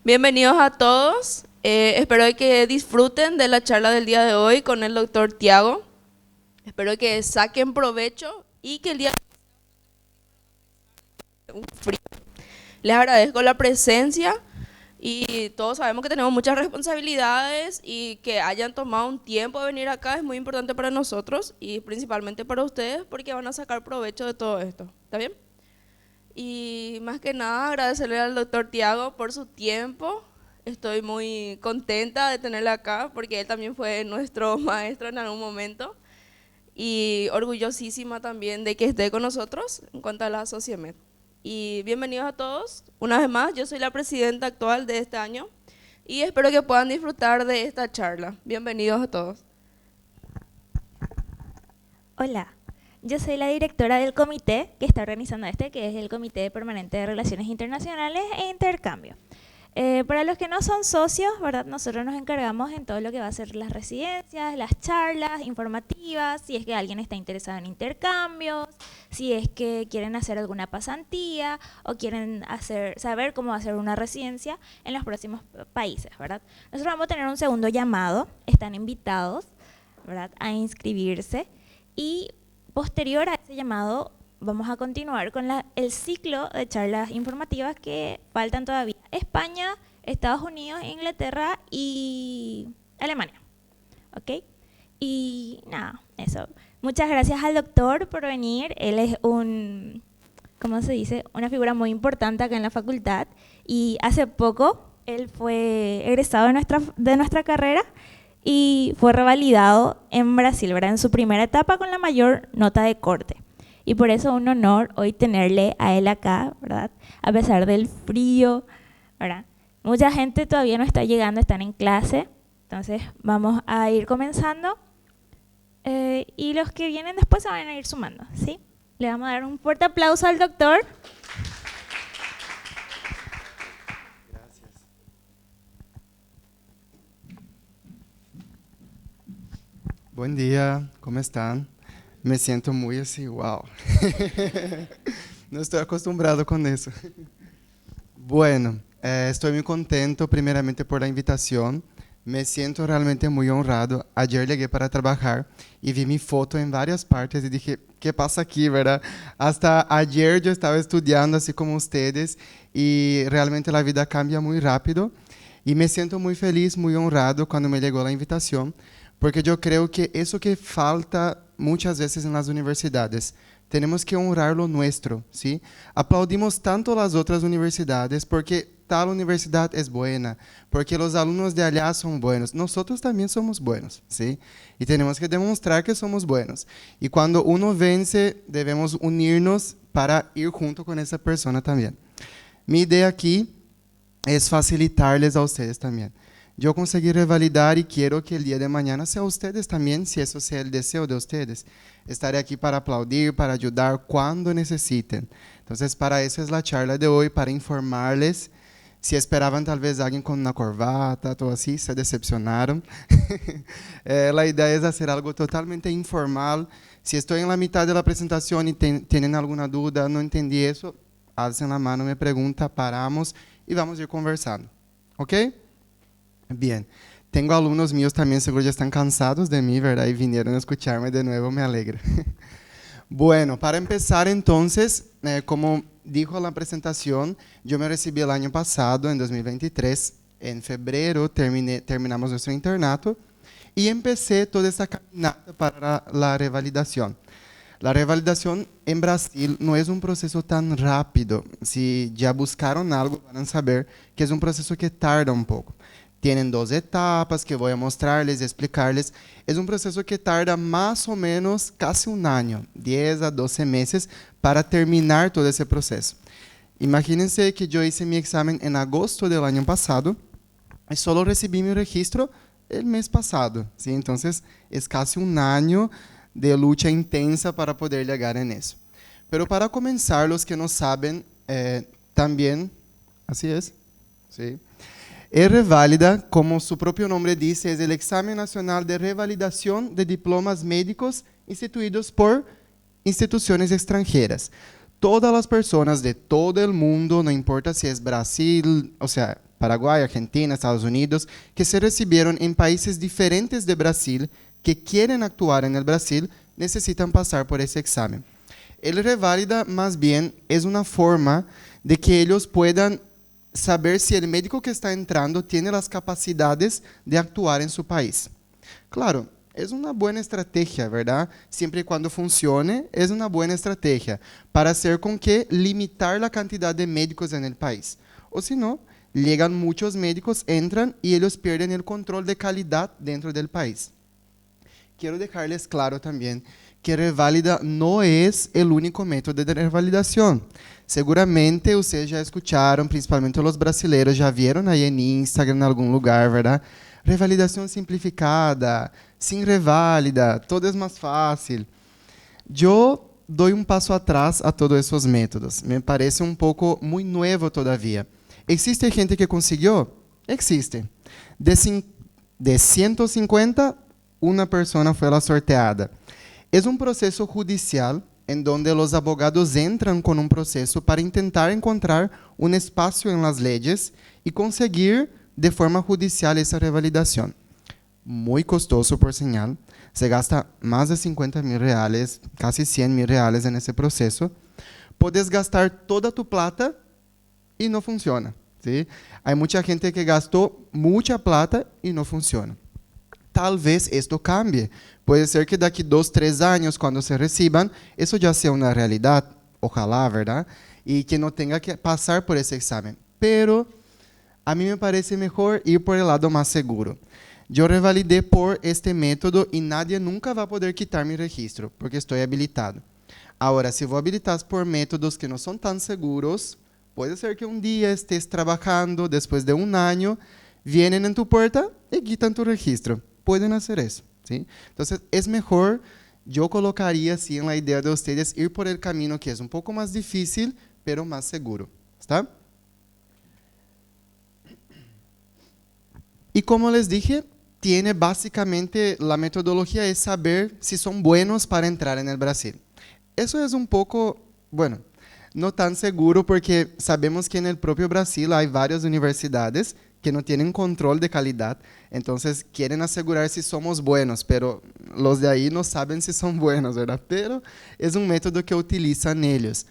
Bienvenidos a todos. Espero que disfruten de la charla del día de hoy con el doctor Tiago. Espero que saquen provecho y que el día de un frío. Les agradezco la presencia y todos sabemos que tenemos muchas responsabilidades y que hayan tomado un tiempo de venir acá es muy importante para nosotros y principalmente para ustedes porque van a sacar provecho de todo esto. ¿Está bien? Y más que nada agradecerle al doctor Tiago por su tiempo. Estoy muy contenta de tenerle acá porque él también fue nuestro maestro en algún momento y orgullosísima también de que esté con nosotros en cuanto a la Sociemed. Y bienvenidos a todos. Una vez más, yo soy la presidenta actual de este año y espero que puedan disfrutar de esta charla. Bienvenidos a todos. Hola, yo soy la directora del comité que está organizando que es el Comité Permanente de Relaciones Internacionales e Intercambio. Para los que no son socios, ¿verdad? Nosotros nos encargamos en todo lo que va a ser las residencias, las charlas informativas, si es que alguien está interesado en intercambios, si es que quieren hacer alguna pasantía o quieren saber cómo hacer una residencia en los próximos países, ¿verdad? Nosotros vamos a tener un segundo llamado, están invitados, ¿verdad?, a inscribirse y posterior a ese llamado vamos a continuar con el ciclo de charlas informativas que faltan todavía. España, Estados Unidos, Inglaterra y Alemania. ¿Ok? Y nada, eso. Muchas gracias al doctor por venir. Él es ¿cómo se dice? Una figura muy importante acá en la facultad. Y hace poco él fue egresado de nuestra carrera y fue revalidado en Brasil, ¿verdad?, en su primera etapa con la mayor nota de corte. Y por eso un honor hoy tenerle a él acá, ¿verdad?, a pesar del frío, ¿verdad? Mucha gente todavía no está llegando, están en clase, entonces vamos a ir comenzando y los que vienen después se van a ir sumando, ¿sí? Le vamos a dar un fuerte aplauso al doctor. Gracias. Buen día, ¿cómo están? Me siento muy así, wow. No estoy acostumbrado con eso. Bueno, estoy muy contento primeramente por la invitación. Me siento realmente muy honrado. Ayer llegué para trabajar y vi mi foto en varias partes y dije, ¿qué pasa aquí, verdad? Hasta ayer yo estaba estudiando así como ustedes y realmente la vida cambia muy rápido. Y me siento muy feliz, muy honrado cuando me llegó la invitación, porque yo creo que eso que falta muchas veces en las universidades, tenemos que honrar lo nuestro, ¿sí? Aplaudimos tanto las otras universidades porque tal universidad es buena, porque los alumnos de allá son buenos. Nosotros también somos buenos, ¿sí? Y tenemos que demostrar que somos buenos. Y cuando uno vence, debemos unirnos para ir junto con esa persona también. Mi idea aquí es facilitarles a ustedes también. Yo conseguí revalidar y quiero que el día de mañana sea ustedes también, si eso sea el deseo de ustedes. Estaré aquí para aplaudir, para ayudar cuando necesiten. Entonces, para eso es la charla de hoy, para informarles. Si esperaban tal vez alguien con una corbata, todo así, se decepcionaron. La idea es hacer algo totalmente informal. Si estoy en la mitad de la presentación y tienen alguna duda, no entendí eso, alcen la mano, me pregunta, paramos y vamos a ir conversando. ¿Ok? Bien, tengo alumnos míos también, seguro ya están cansados de mí, ¿verdad? Y vinieron a escucharme de nuevo, me alegra. Bueno, para empezar entonces, como dijo la presentación, yo me recibí el año pasado, en 2023, en febrero terminamos nuestro internato y empecé toda esta caminata para la revalidación. La revalidación en Brasil no es un proceso tan rápido. Si ya buscaron algo, van a saber que es un proceso que tarda un poco. Tienen 2 etapas que voy a mostrarles y explicarles. Es un proceso que tarda más o menos casi un año, 10 a 12 meses, para terminar todo ese proceso. Imagínense que yo hice mi examen en agosto del año pasado y solo recibí mi registro el mes pasado, ¿sí? Entonces, es casi un año de lucha intensa para poder llegar en eso. Pero para comenzar, los que no saben, también, así es, ¿sí? Reválida, como su propio nombre dice, es el examen nacional de revalidación de diplomas médicos instituidos por instituciones extranjeras. Todas las personas de todo el mundo, no importa si es Brasil, o sea, Paraguay, Argentina, Estados Unidos, que se recibieron en países diferentes de Brasil, que quieren actuar en el Brasil, necesitan pasar por ese examen. El Reválida, más bien, es una forma de que ellos puedan saber si el médico que está entrando tiene las capacidades de actuar en su país. Claro, es una buena estrategia, ¿verdad? Siempre y cuando funcione, es una buena estrategia para hacer con que limitar la cantidad de médicos en el país. O si no, llegan muchos médicos, entran y ellos pierden el control de calidad dentro del país. Quiero dejarles claro también que Reválida no es el único método de revalidación. Seguramente ustedes ya escucharon, principalmente los brasileños, ya vieron ahí en Instagram, en algún lugar, ¿verdad? Revalidación simplificada, sin reválida, todo es más fácil. Yo doy un paso atrás a todos esos métodos. Me parece un poco muy nuevo todavía. ¿Existe gente que consiguió? Existe. De 150, una persona fue la sorteada. Es un proceso judicial en donde los abogados entran con un proceso para intentar encontrar un espacio en las leyes y conseguir de forma judicial esa revalidación. Muy costoso, por señal. Se gasta más de 50.000 reales, casi 100.000 reales en ese proceso. Puedes gastar toda tu plata y no funciona, ¿sí? Hay mucha gente que gastó mucha plata y no funciona. Tal vez esto cambie. Puede ser que daqui 2, 3 años, cuando se reciban, eso ya sea una realidad, ojalá, ¿verdad? Y que no tenga que pasar por ese examen. Pero a mí me parece mejor ir por el lado más seguro. Yo revalidé por este método y nadie nunca va a poder quitar mi registro, porque estoy habilitado. Ahora, si vos habilitas por métodos que no son tan seguros, puede ser que un día estés trabajando, después de un año, vienen en tu puerta y quitan tu registro. Pueden hacer eso, ¿sí? Entonces, es mejor, yo colocaría así en la idea de ustedes, ir por el camino que es un poco más difícil, pero más seguro, ¿está? Y como les dije, tiene básicamente, la metodología es saber si son buenos para entrar en el Brasil. Eso es un poco, bueno, no tan seguro porque sabemos que en el propio Brasil hay varias universidades que no tienen control de calidad, entonces quieren asegurar si somos buenos, pero los de ahí no saben si son buenos, ¿verdad? Pero es un método que utilizan ellos.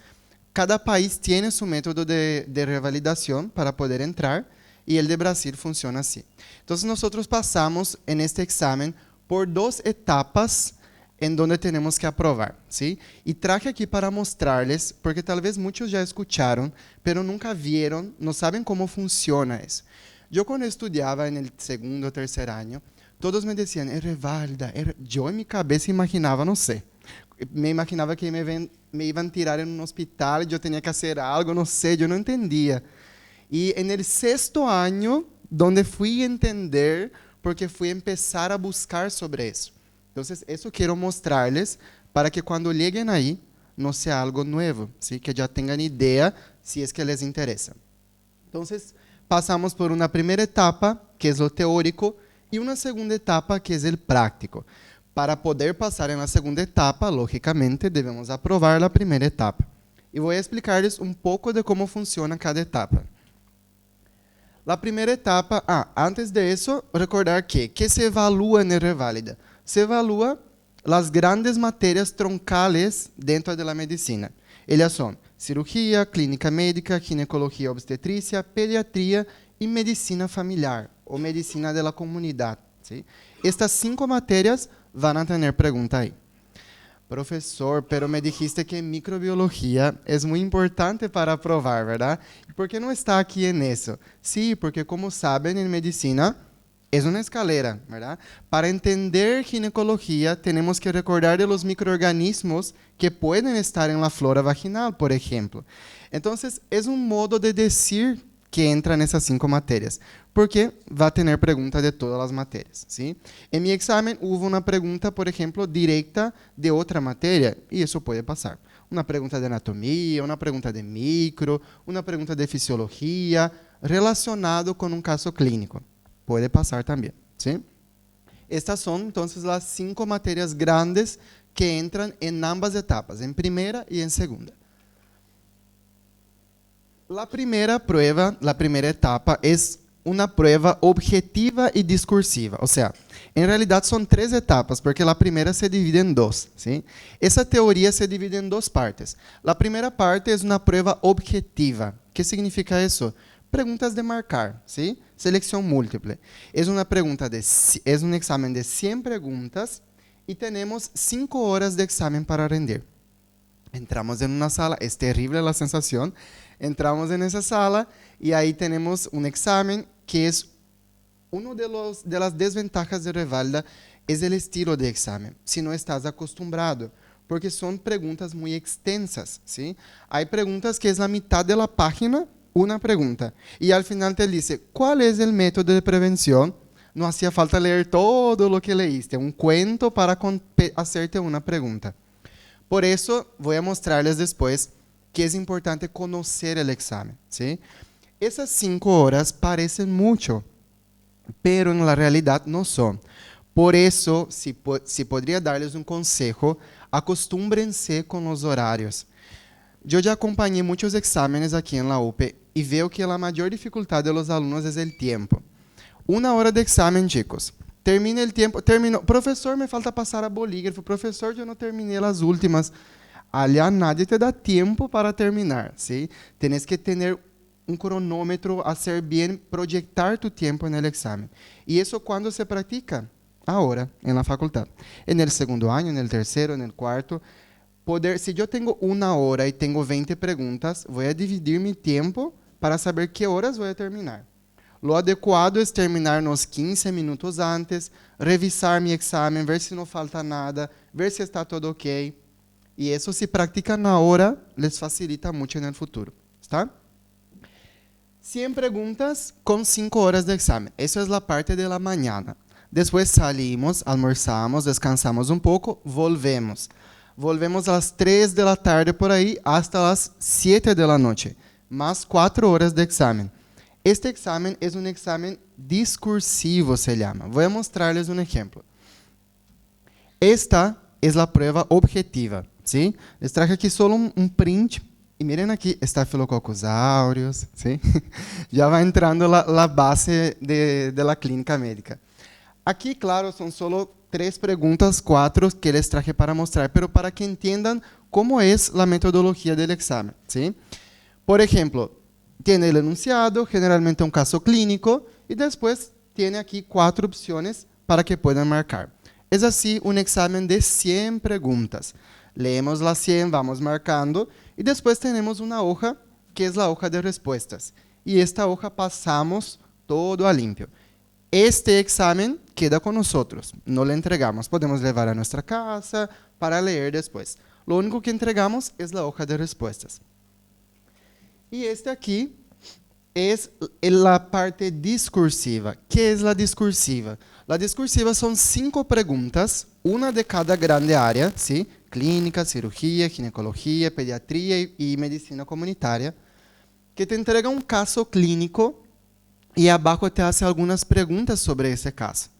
Cada país tiene su método de revalidación para poder entrar, y el de Brasil funciona así. Entonces nosotros pasamos en este examen por 2 etapas en donde tenemos que aprobar, ¿sí? Y traje aquí para mostrarles, porque tal vez muchos ya escucharon, pero nunca vieron, no saben cómo funciona eso. Yo cuando estudiaba en el segundo o tercer año, todos me decían, es reválida. Yo en mi cabeza imaginaba, no sé, me imaginaba que me iban a tirar en un hospital, yo tenía que hacer algo, no sé, yo no entendía. Y en el 6º año, donde fui a entender, porque fui a empezar a buscar sobre eso. Entonces, eso quiero mostrarles para que cuando lleguen ahí, no sea algo nuevo, ¿sí? Que ya tengan idea si es que les interesa. Entonces, pasamos por una primera etapa, que es lo teórico, y una segunda etapa, que es el práctico. Para poder pasar en la segunda etapa, lógicamente, debemos aprobar la primera etapa. Y voy a explicarles un poco de cómo funciona cada etapa. La primera etapa, antes de eso, recordar que se evalúa en el Reválida. Se evalúa las grandes materias troncales dentro de la medicina. Ellas son cirugía, clínica médica, ginecología obstetricia, pediatría y medicina familiar o medicina de la comunidad, ¿sí? Estas 5 materias van a tener pregunta ahí. Profesor, pero me dijiste que microbiología es muy importante para aprobar, ¿verdad? ¿Por qué no está aquí en eso? Sí, porque como saben, en medicina es una escalera, ¿verdad? Para entender ginecología, tenemos que recordar de los microorganismos que pueden estar en la flora vaginal, por ejemplo. Entonces, es un modo de decir que entra nessas 5 materias, porque va a tener pregunta de todas las materias, ¿sí? En mi examen hubo una pregunta, por ejemplo, directa de otra materia, y eso puede pasar. Una pregunta de anatomía, una pregunta de micro, una pregunta de fisiología, relacionado con un caso clínico. Puede pasar también, ¿sí? Estas son, entonces, las 5 materias grandes que entran en ambas etapas, en primera y en segunda. La primera prueba, la primera etapa es una prueba objetiva y discursiva. O sea, en realidad son 3 etapas, porque la primera se divide en 2, ¿sí? Esa teoría se divide en 2 partes. La primera parte es una prueba objetiva. ¿Qué significa eso? Preguntas de marcar, ¿sí? Selección múltiple. Es un examen de 100 preguntas y tenemos 5 horas de examen para rendir. Entramos en una sala, es terrible la sensación, entramos en esa sala y ahí tenemos un examen que es uno de las desventajas de Revalida, es el estilo de examen, si no estás acostumbrado, porque son preguntas muy extensas, ¿sí? Hay preguntas que es la mitad de la página, una pregunta, y al final te dice, ¿cuál es el método de prevención? No hacía falta leer todo lo que leíste, un cuento para hacerte una pregunta. Por eso voy a mostrarles después que es importante conocer el examen, ¿sí? Esas 5 horas parecen mucho, pero en la realidad no son. Por eso, si podría darles un consejo, acostúmbrense con los horarios. Yo ya acompañé muchos exámenes aquí en la UP y veo que la mayor dificultad de los alumnos es el tiempo. 1 hora de examen, chicos. Termina el tiempo, terminó. Profesor, me falta pasar a bolígrafo. Profesor, yo no terminé las últimas. Allá nadie te da tiempo para terminar, ¿sí? Tienes que tener un cronómetro, hacer bien, proyectar tu tiempo en el examen. ¿Y eso cuándo se practica? Ahora, en la facultad. En el segundo año, en el tercero, en el cuarto. Si yo tengo 1 hora y tengo 20 preguntas, voy a dividir mi tiempo para saber qué horas voy a terminar. Lo adecuado es terminar unos 15 minutos antes, revisar mi examen, ver si no falta nada, ver si está todo ok. Y eso, si practican ahora, les facilita mucho en el futuro. ¿Está? 100 preguntas con 5 horas de examen. Eso es la parte de la mañana. Después salimos, almorzamos, descansamos un poco, volvemos. Volvemos a las 3 de la tarde por ahí hasta las 7 de la noche. Más 4 horas de examen. Este examen es un examen discursivo, se llama. Voy a mostrarles un ejemplo. Esta es la prueba objetiva, ¿sí? Les traje aquí solo un print. Y miren aquí, Staphylococcus aureus, ¿sí? Ya va entrando la base de la clínica médica. Aquí, claro, son solo 3 preguntas, 4 que les traje para mostrar, pero para que entiendan cómo es la metodología del examen, ¿sí? Por ejemplo, tiene el enunciado, generalmente un caso clínico, y después tiene aquí 4 opciones para que puedan marcar. Es así un examen de 100 preguntas. Leemos las 100, vamos marcando, y después tenemos una hoja, que es la hoja de respuestas. Y esta hoja pasamos todo a limpio. Este examen queda con nosotros, no le entregamos, podemos llevar a nuestra casa para leer después. Lo único que entregamos es la hoja de respuestas. Y este aquí es la parte discursiva. ¿Qué es la discursiva? La discursiva son 5 preguntas, una de cada grande área, ¿sí? Clínica, cirugía, ginecología, pediatría y medicina comunitaria, que te entrega un caso clínico y abajo te hace algunas preguntas sobre ese caso.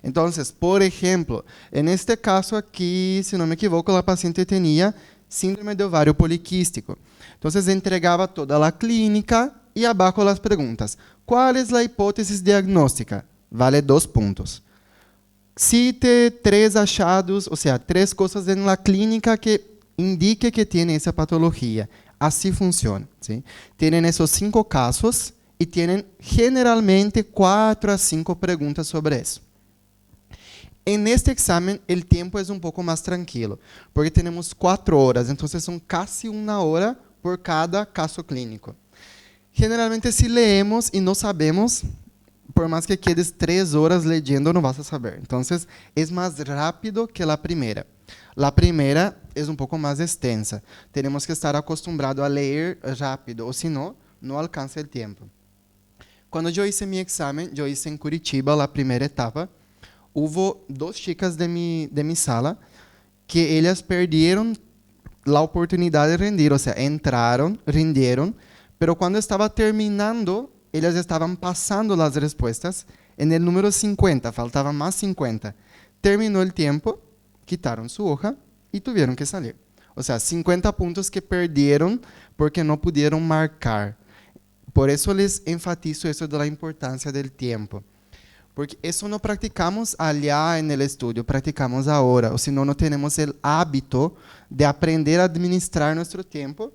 Entonces, por ejemplo, en este caso aquí, si no me equivoco, la paciente tenía síndrome de ovario poliquístico. Entonces, entregaba toda la clínica y abajo las preguntas. ¿Cuál es la hipótesis diagnóstica? Vale 2 puntos. Cite 3 achados, o sea, 3 cosas en la clínica que indique que tiene esa patología. Así funciona, ¿sí? Tienen esos 5 casos y tienen generalmente 4 a 5 preguntas sobre eso. En este examen, el tiempo es un poco más tranquilo, porque tenemos 4 horas, entonces son casi 1 hora por cada caso clínico. Generalmente, si leemos y no sabemos, por más que quedes 3 horas leyendo, no vas a saber. Entonces, es más rápido que la primera. La primera es un poco más extensa. Tenemos que estar acostumbrados a leer rápido, o si no, no alcanza el tiempo. Cuando yo hice mi examen, yo hice en Curitiba la primera etapa. Hubo 2 chicas de mi sala que ellas perdieron la oportunidad de rendir, o sea, entraron, rindieron, pero cuando estaba terminando, ellas estaban pasando las respuestas en el número 50, faltaban más 50. Terminó el tiempo, quitaron su hoja y tuvieron que salir. O sea, 50 puntos que perdieron porque no pudieron marcar. Por eso les enfatizo eso de la importancia del tiempo. Porque eso no practicamos allá en el estudio, practicamos ahora. O si no, no tenemos el hábito de aprender a administrar nuestro tiempo.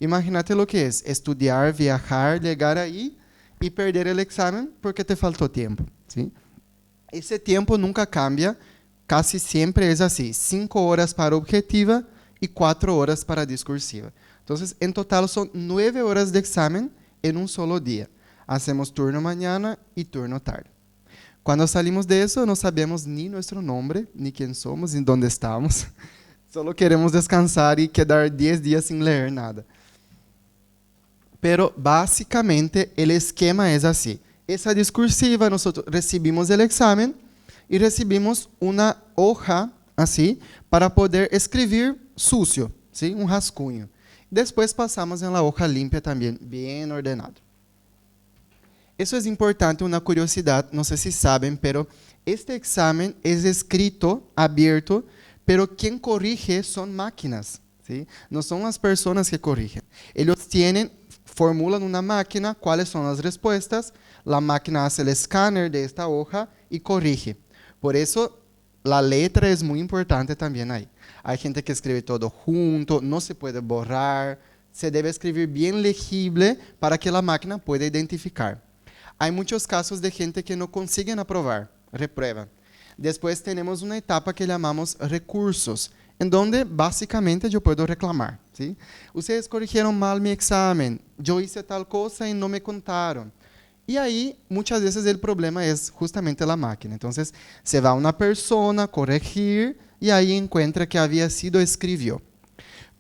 Imagínate lo que es estudiar, viajar, llegar ahí y perder el examen porque te faltó tiempo, ¿sí? Ese tiempo nunca cambia, casi siempre es así. 5 horas para objetiva y 4 horas para discursiva. Entonces, en total son 9 horas de examen en un solo día. Hacemos turno mañana y turno tarde. Cuando salimos de eso, no sabemos ni nuestro nombre, ni quién somos, ni dónde estamos. Solo queremos descansar y quedar 10 días sin leer nada. Pero, básicamente, el esquema es así. Esa discursiva, nosotros recibimos el examen y recibimos una hoja, así, para poder escribir sucio, ¿sí? Un rascunho. Después pasamos en la hoja limpia también, bien ordenado. Eso es importante, una curiosidad, no sé si saben, pero este examen es escrito, abierto, pero quien corrige son máquinas, ¿sí? No son las personas que corrigen. Ellos formulan una máquina, cuáles son las respuestas, la máquina hace el escáner de esta hoja y corrige. Por eso, la letra es muy importante también ahí. Hay gente que escribe todo junto, no se puede borrar, se debe escribir bien legible para que la máquina pueda identificar. Hay muchos casos de gente que no consiguen aprobar, reprueban. Después tenemos una etapa que llamamos recursos, en donde básicamente yo puedo reclamar, ¿sí? Ustedes corrigieron mal mi examen, yo hice tal cosa y no me contaron. Y ahí muchas veces el problema es justamente la máquina. Entonces se va una persona a corregir y ahí encuentra que había sido escribió.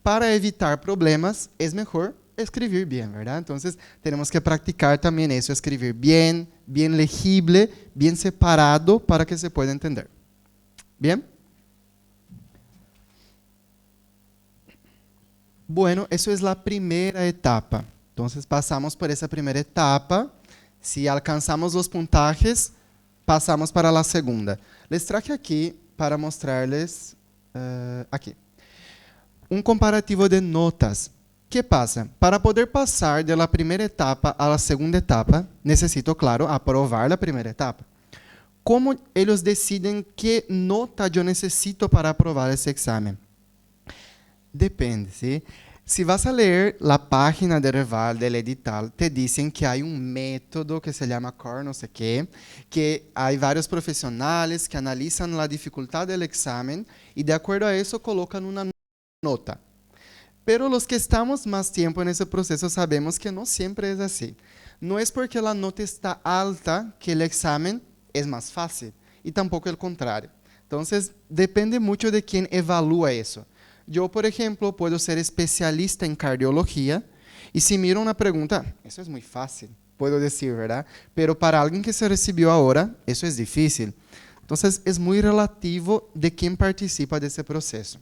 Para evitar problemas es mejor escribir bien, ¿verdad? Entonces tenemos que practicar también eso, escribir bien, bien legible, bien separado para que se pueda entender. ¿Bien? Bueno, eso es la primera etapa. Entonces pasamos por esa primera etapa. Si alcanzamos los puntajes, pasamos para la segunda. Les traje aquí para mostrarles, aquí, un comparativo de notas. ¿Qué pasa? Para poder pasar de la primera etapa a la segunda etapa, necesito, claro, aprobar la primera etapa. ¿Cómo ellos deciden qué nota yo necesito para aprobar ese examen? Depende, ¿sí? Si vas a leer la página de Reval, del edital, te dicen que hay un método que se llama CORE, no sé qué, que hay varios profesionales que analizan la dificultad del examen y de acuerdo a eso colocan una nota. Pero los que estamos más tiempo en ese proceso sabemos que no siempre es así. No es porque la nota está alta que el examen es más fácil, y tampoco el contrario. Entonces, depende mucho de quién evalúa eso. Yo, por ejemplo, puedo ser especialista en cardiología, y si miro una pregunta, eso es muy fácil, puedo decir, ¿verdad? Pero para alguien que se recibió ahora, eso es difícil. Entonces, es muy relativo de quién participa de ese proceso.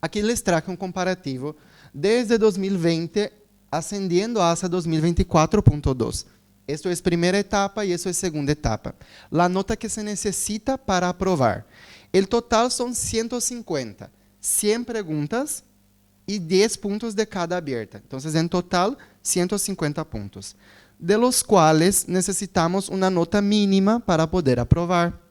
Aquí les traje un comparativo desde 2020 ascendiendo hasta 2024.2. Esto es primera etapa y eso es segunda etapa. La nota que se necesita para aprobar. El total son 150, 100 preguntas y 10 puntos de cada abierta. Entonces, en total, 150 puntos, de los cuales necesitamos una nota mínima para poder aprobar.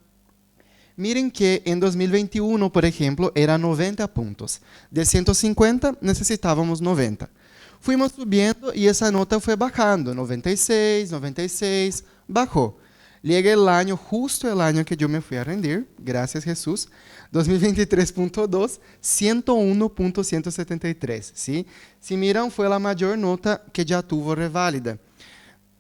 Miren que en 2021, por ejemplo, era 90 puntos. De 150 necesitábamos 90. Fuimos subiendo y esa nota fue bajando. 96, 96, bajó. Llega el año, justo el año que yo me fui a rendir, gracias Jesús, 2023.2, 101.173, ¿sí? Si miran, fue la mayor nota que ya tuvo Reválida.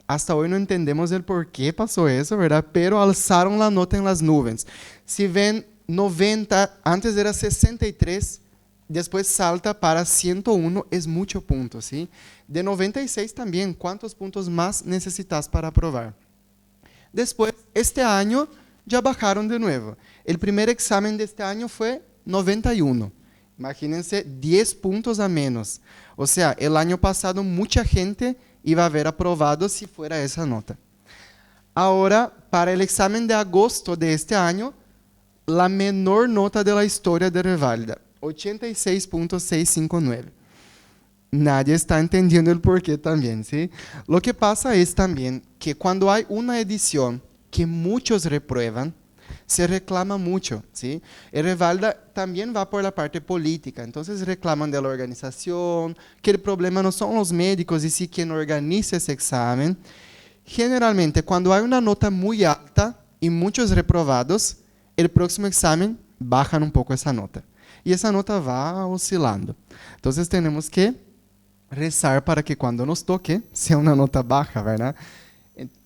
Hasta hoy no entendemos el por qué pasó eso, ¿verdad? Pero alzaron la nota en las nubes. Si ven 90, antes era 63, después salta para 101, es mucho punto, ¿sí? De 96 también, ¿cuántos puntos más necesitas para aprobar? Después, este año, ya bajaron de nuevo. El primer examen de este año fue 91. Imagínense, 10 puntos a menos. O sea, el año pasado mucha gente iba a haber aprobado si fuera esa nota. Ahora, para el examen de agosto de este año, la menor nota de la historia de Reválida, 86.659. nadie está entendiendo el porqué también, ¿sí? Lo que pasa es también que cuando hay una edición que muchos reprueban, se reclama mucho, ¿sí? El Revalda también va por la parte política, entonces reclaman de la organización, que el problema no son los médicos y sí quien organiza ese examen. Generalmente, cuando hay una nota muy alta y muchos reprobados, el próximo examen bajan un poco esa nota. Y esa nota va oscilando. Entonces tenemos que rezar para que cuando nos toque sea una nota baja, ¿verdad?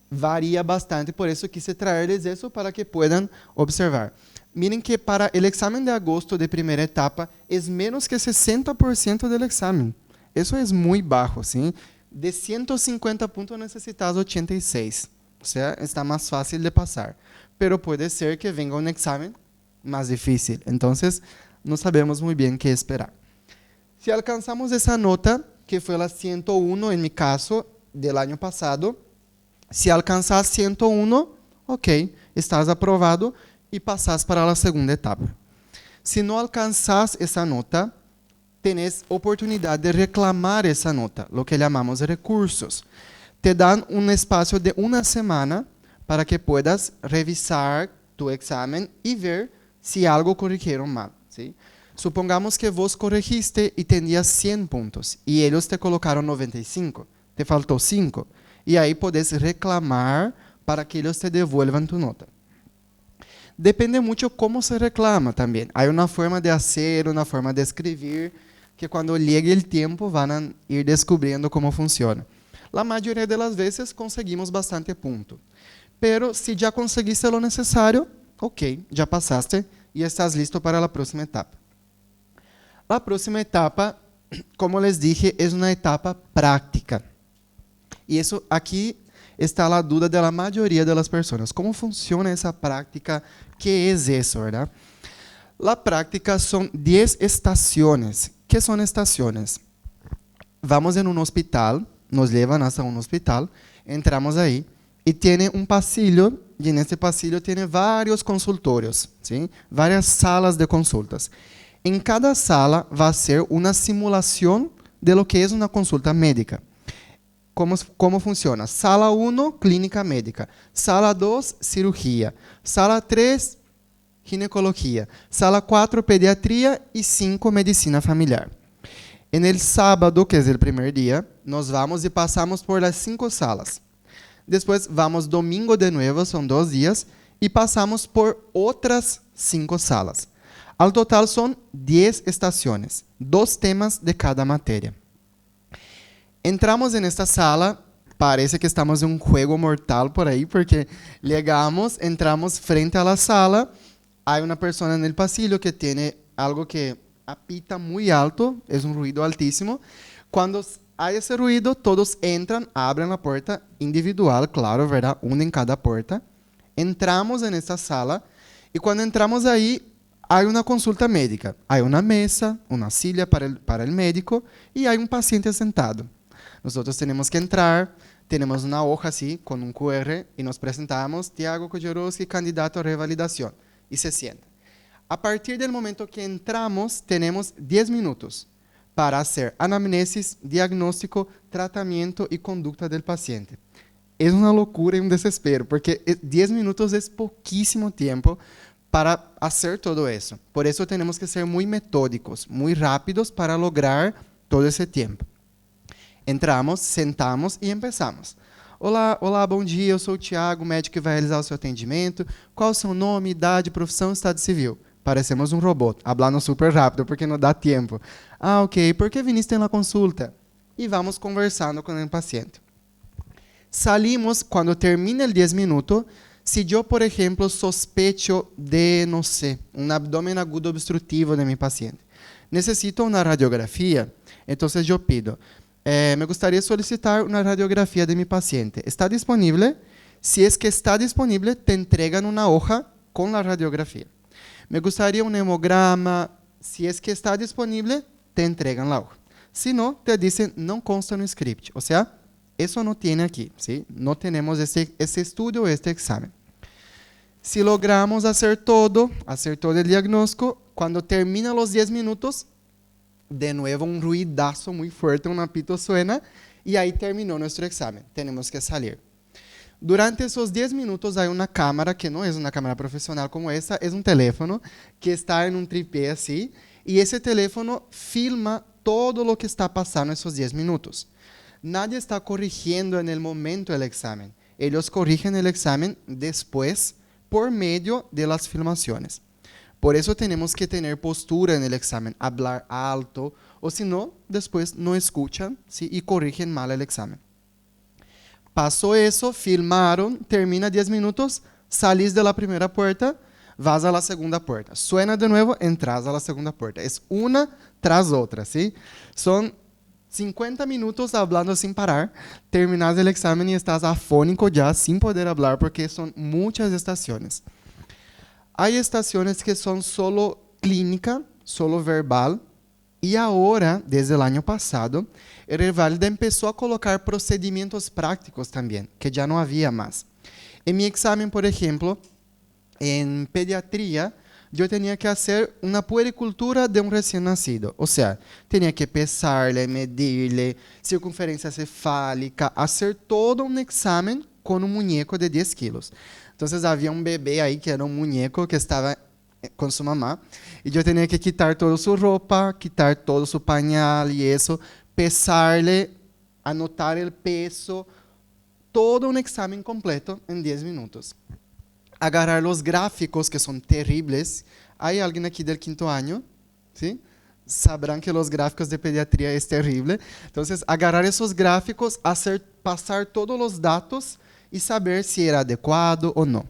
Varía bastante, por eso quise traerles eso para que puedan observar. Miren que para el examen de agosto de primera etapa es menos que 60% del examen. Eso es muy bajo, ¿sí? De 150 puntos necesitas 86. O sea, está más fácil de pasar. Pero puede ser que venga un examen más difícil. Entonces, no sabemos muy bien qué esperar. Si alcanzamos esa nota, que fue la 101 en mi caso, del año pasado, si alcanzas 101, ok, estás aprobado y pasas para la segunda etapa. Si no alcanzas esa nota, tenés oportunidad de reclamar esa nota, lo que llamamos recursos. Te dan un espacio de una semana para que puedas revisar tu examen y ver si algo corrigieron mal, ¿sí? Supongamos que vos corregiste y tenías 100 puntos y ellos te colocaron 95, te faltó 5. Y ahí podés reclamar para que ellos te devuelvan tu nota. Depende mucho cómo se reclama también. Hay una forma de hacer, una forma de escribir, que cuando llegue el tiempo van a ir descubriendo cómo funciona. La mayoría de las veces conseguimos bastante punto. Pero si ya conseguiste lo necesario, ok, ya pasaste y estás listo para la próxima etapa. La próxima etapa, como les dije, es una etapa práctica. Y eso aquí está la duda de la mayoría de las personas. ¿Cómo funciona esa práctica? ¿Qué es eso, verdad? La práctica son 10 estaciones. ¿Qué son estaciones? Vamos en un hospital, nos llevan hasta un hospital, entramos ahí y tiene un pasillo y en este pasillo tiene varios consultorios, ¿sí? Varias salas de consultas. En cada sala va a ser una simulación de lo que es una consulta médica. ¿Cómo funciona? Sala 1, clínica médica. Sala 2, cirugía. Sala 3, ginecología. Sala 4, pediatría y 5, medicina familiar. En el sábado, que es el primer día, nos vamos y pasamos por las 5 salas. Después vamos domingo de nuevo, son 2 días, y pasamos por otras 5 salas. Al total son 10 estaciones, 2 temas de cada materia. Entramos en esta sala, parece que estamos en un juego mortal por ahí, porque llegamos, entramos frente a la sala, hay una persona en el pasillo que tiene algo que apita muy alto, es un ruido altísimo. Cuando hay ese ruido, todos entran, abren la puerta individual, claro, ¿verdad? Una en cada puerta. Entramos en esta sala y cuando entramos ahí, hay una consulta médica. Hay una mesa, una silla para el médico y hay un paciente sentado. Nosotros tenemos que entrar, tenemos una hoja así, con un QR, y nos presentamos, Tiago Kojorowski, candidato a revalidación, y se sienta. A partir del momento que entramos, tenemos 10 minutos para hacer anamnesis, diagnóstico, tratamiento y conducta del paciente. Es una locura y un desespero, porque 10 minutos es poquísimo tiempo para hacer todo eso. Por eso tenemos que ser muy metódicos, muy rápidos para lograr todo ese tiempo. Entramos, sentamos e empezamos. Olá, bom dia, eu sou o Tiago, médico que vai realizar o seu atendimento. Qual o seu nome, idade, profissão, estado civil? Parecemos um robô, hablando super rápido porque não dá tempo. Ah, ok, ¿por qué viniste en la consulta? Y vamos conversando con el paciente. Salimos, cuando termina el 10 minutos, si yo, por ejemplo, sospecho de, no sé, un abdomen agudo obstructivo de mi paciente, necesito una radiografía, entonces yo pido, me gustaría solicitar una radiografía de mi paciente. ¿Está disponible? Si es que está disponible, te entregan una hoja con la radiografía. Me gustaría un hemograma. Si es que está disponible, te entregan la hoja. Si no, te dicen, no consta no script. O sea, eso no tiene aquí, ¿sí? No tenemos ese estudio, este examen. Si logramos hacer todo el diagnóstico, cuando termina los 10 minutos, De nuevo un ruidazo muy fuerte, un apito suena y ahí terminó nuestro examen. Tenemos que salir. Durante esos 10 minutos hay una cámara, que no es una cámara profesional como esta, es un teléfono que está en un tripé así, y ese teléfono filma todo lo que está pasando esos 10 minutos. Nadie está corrigiendo en el momento el examen. Ellos corrigen el examen después por medio de las filmaciones. Por eso tenemos que tener postura en el examen, hablar alto, o si no, después no escuchan, ¿sí? Y corrigen mal el examen. Pasó eso, filmaron, termina 10 minutos, salís de la primera puerta, vas a la segunda puerta. Suena de nuevo, entras a la segunda puerta. Es una tras otra, ¿sí? Son 50 minutos hablando sin parar, terminas el examen y estás afónico ya, sin poder hablar, porque son muchas estaciones. Hay estaciones que son solo clínica, solo verbal, y ahora, desde el año pasado, el Reválida empezó a colocar procedimientos prácticos también, que ya no había más. En mi examen, por ejemplo, en pediatría, yo tenía que hacer una puericultura de un recién nacido. O sea, tenía que pesarle, medirle, circunferencia cefálica, hacer todo un examen con un muñeco de 10 kilos. Entonces había un bebé ahí que era un muñeco que estaba con su mamá y yo tenía que quitar toda su ropa, quitar todo su pañal y eso, pesarle, anotar el peso, todo un examen completo en 10 minutos. Agarrar los gráficos que son terribles. ¿Hay alguien aquí del 5º año? ¿Sí? Sabrán que los gráficos de pediatría es terrible. Entonces, agarrar esos gráficos, pasar todos los datos y saber si era adecuado o no.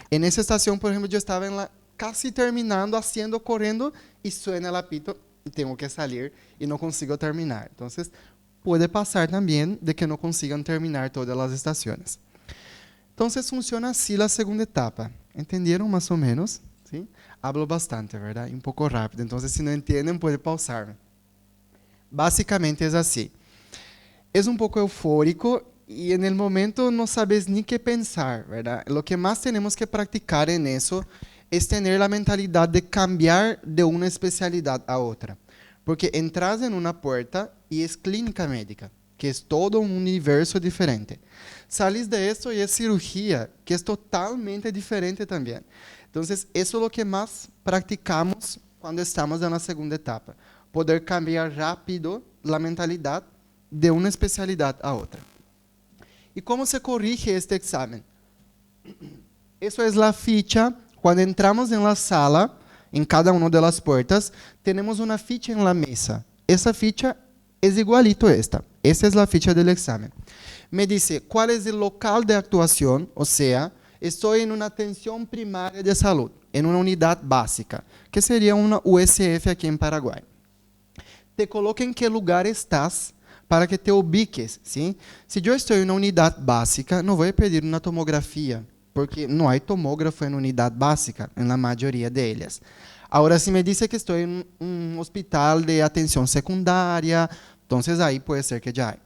En esa estación, por ejemplo, yo estaba casi terminando, corriendo, y suena el apito y tengo que salir y no consigo terminar. Entonces, puede pasar también de que no consigan terminar todas las estaciones. Entonces, funciona así la segunda etapa. ¿Entendieron más o menos? ¿Sí? Hablo bastante, ¿verdad? Y un poco rápido. Entonces, si no entienden, pueden pausarme. Básicamente es así. Es un poco eufórico y en el momento no sabes ni qué pensar, ¿verdad? Lo que más tenemos que practicar en eso es tener la mentalidad de cambiar de una especialidad a otra. Porque entras en una puerta y es clínica médica, que es todo un universo diferente. Salís de esto y es cirugía, que es totalmente diferente también. Entonces, eso es lo que más practicamos cuando estamos en la segunda etapa. Poder cambiar rápido la mentalidad de una especialidad a otra. ¿Y cómo se corrige este examen? Eso es la ficha. Cuando entramos en la sala, en cada una de las puertas, tenemos una ficha en la mesa. Esa ficha es igualito a esta. Esta es la ficha del examen. Me dice cuál es el local de actuación, o sea, estoy en una atención primaria de salud, en una unidad básica, que sería una USF aquí en Paraguay. Te coloca en qué lugar estás para que te ubiques, ¿sí? Si yo estoy en una unidad básica, no voy a pedir una tomografía, porque no hay tomógrafo en unidad básica, en la mayoría de ellas. Ahora, si me dice que estoy en un hospital de atención secundaria, entonces ahí puede ser que ya hay.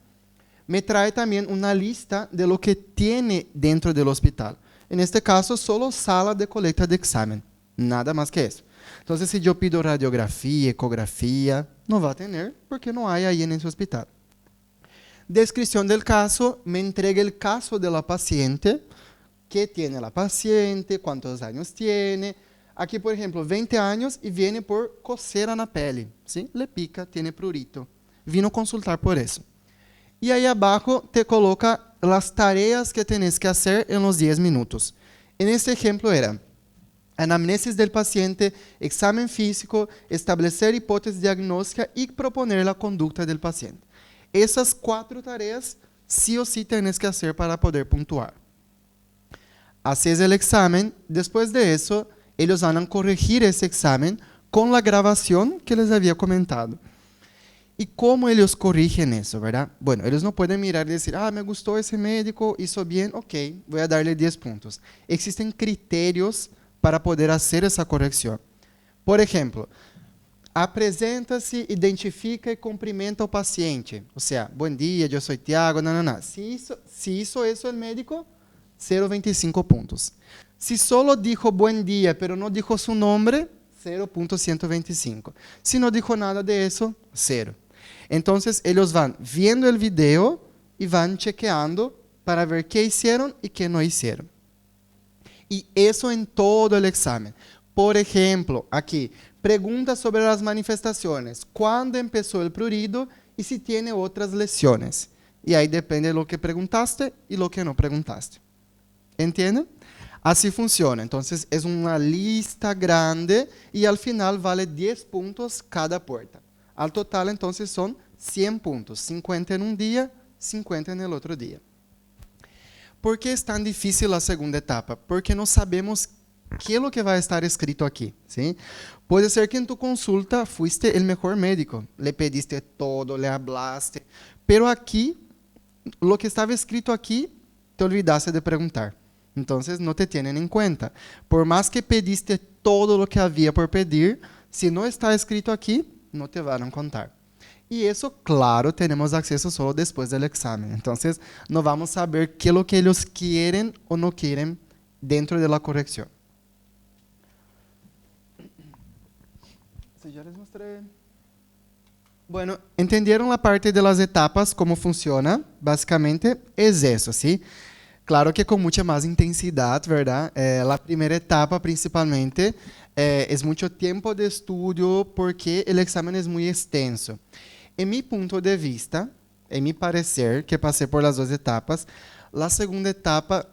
Me trae también una lista de lo que tiene dentro del hospital. En este caso, solo sala de colecta de examen, nada más que eso. Entonces, si yo pido radiografía, ecografía, no va a tener, porque no hay ahí en ese hospital. Descripción del caso, me entrega el caso de la paciente, qué tiene la paciente, cuántos años tiene. Aquí, por ejemplo, 20 años y viene por coceira na pele, ¿sí? Le pica, tiene prurito. Vino consultar por eso. Y ahí abajo te coloca las tareas que tienes que hacer en los 10 minutos. En este ejemplo era anamnesis del paciente, examen físico, establecer hipótesis diagnóstica y proponer la conducta del paciente. Esas 4 tareas sí o sí tienes que hacer para poder puntuar. Haces el examen, después de eso, ellos van a corregir ese examen con la grabación que les había comentado. ¿Y cómo ellos corrigen eso, verdad? Bueno, ellos no pueden mirar y decir, me gustó ese médico, hizo bien, ok, voy a darle 10 puntos. Existen criterios para poder hacer esa corrección. Por ejemplo, apresenta-se, identifica y cumprimenta al paciente. O sea, buen día, yo soy Tiago, Si hizo eso el médico, 0,25 puntos. Si solo dijo buen día, pero no dijo su nombre, 0.125. Si no dijo nada de eso, 0. Entonces, ellos van viendo el video y van chequeando para ver qué hicieron y qué no hicieron. Y eso en todo el examen. Por ejemplo, aquí, preguntas sobre las manifestaciones. ¿Cuándo empezó el prurido y si tiene otras lesiones? Y ahí depende de lo que preguntaste y lo que no preguntaste. ¿Entienden? Así funciona. Entonces, es una lista grande y al final vale 10 puntos cada puerta. Al total, entonces, son 100 puntos. 50 en un día, 50 en el otro día. ¿Por qué es tan difícil la segunda etapa? Porque no sabemos qué es lo que va a estar escrito aquí, ¿sí? Puede ser que en tu consulta fuiste el mejor médico, le pediste todo, le hablaste, pero aquí, lo que estaba escrito aquí, te olvidaste de preguntar. Entonces, no te tienen en cuenta. Por más que pediste todo lo que había por pedir, si no está escrito aquí, no te van a contar. Y eso, claro, tenemos acceso solo después del examen. Entonces, no vamos a saber qué es lo que ellos quieren o no quieren dentro de la corrección. ¿Ya les mostré? Bueno, ¿entendieron la parte de las etapas, cómo funciona? Básicamente es eso, ¿sí? Claro que con mucha más intensidad, ¿verdad? La primera etapa, principalmente, es mucho tiempo de estudio porque el examen es muy extenso. En mi punto de vista, en mi parecer, que pasé por las dos etapas, la segunda etapa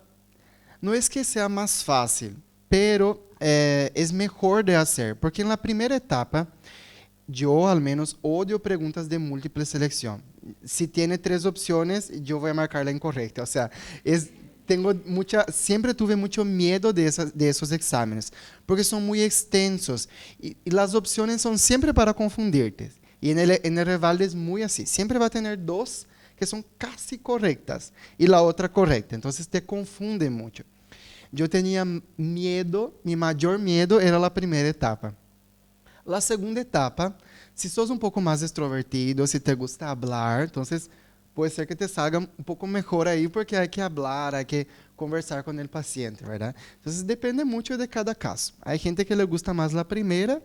no es que sea más fácil, pero es mejor de hacer, porque en la primera etapa, yo al menos odio preguntas de múltiple selección. Si tiene 3 opciones, yo voy a marcar la incorrecta. O sea, siempre tuve mucho miedo de esos exámenes, porque son muy extensos y las opciones son siempre para confundirte. Y en el Revalida es muy así, siempre va a tener 2 que son casi correctas y la otra correcta, entonces te confunde mucho. Yo tenía miedo, mi mayor miedo era la primera etapa. La segunda etapa, si sos un poco más extrovertido, si te gusta hablar, entonces puede ser que te salga un poco mejor ahí porque hay que hablar, hay que conversar con el paciente, ¿verdad? Entonces depende mucho de cada caso. Hay gente que le gusta más la primera,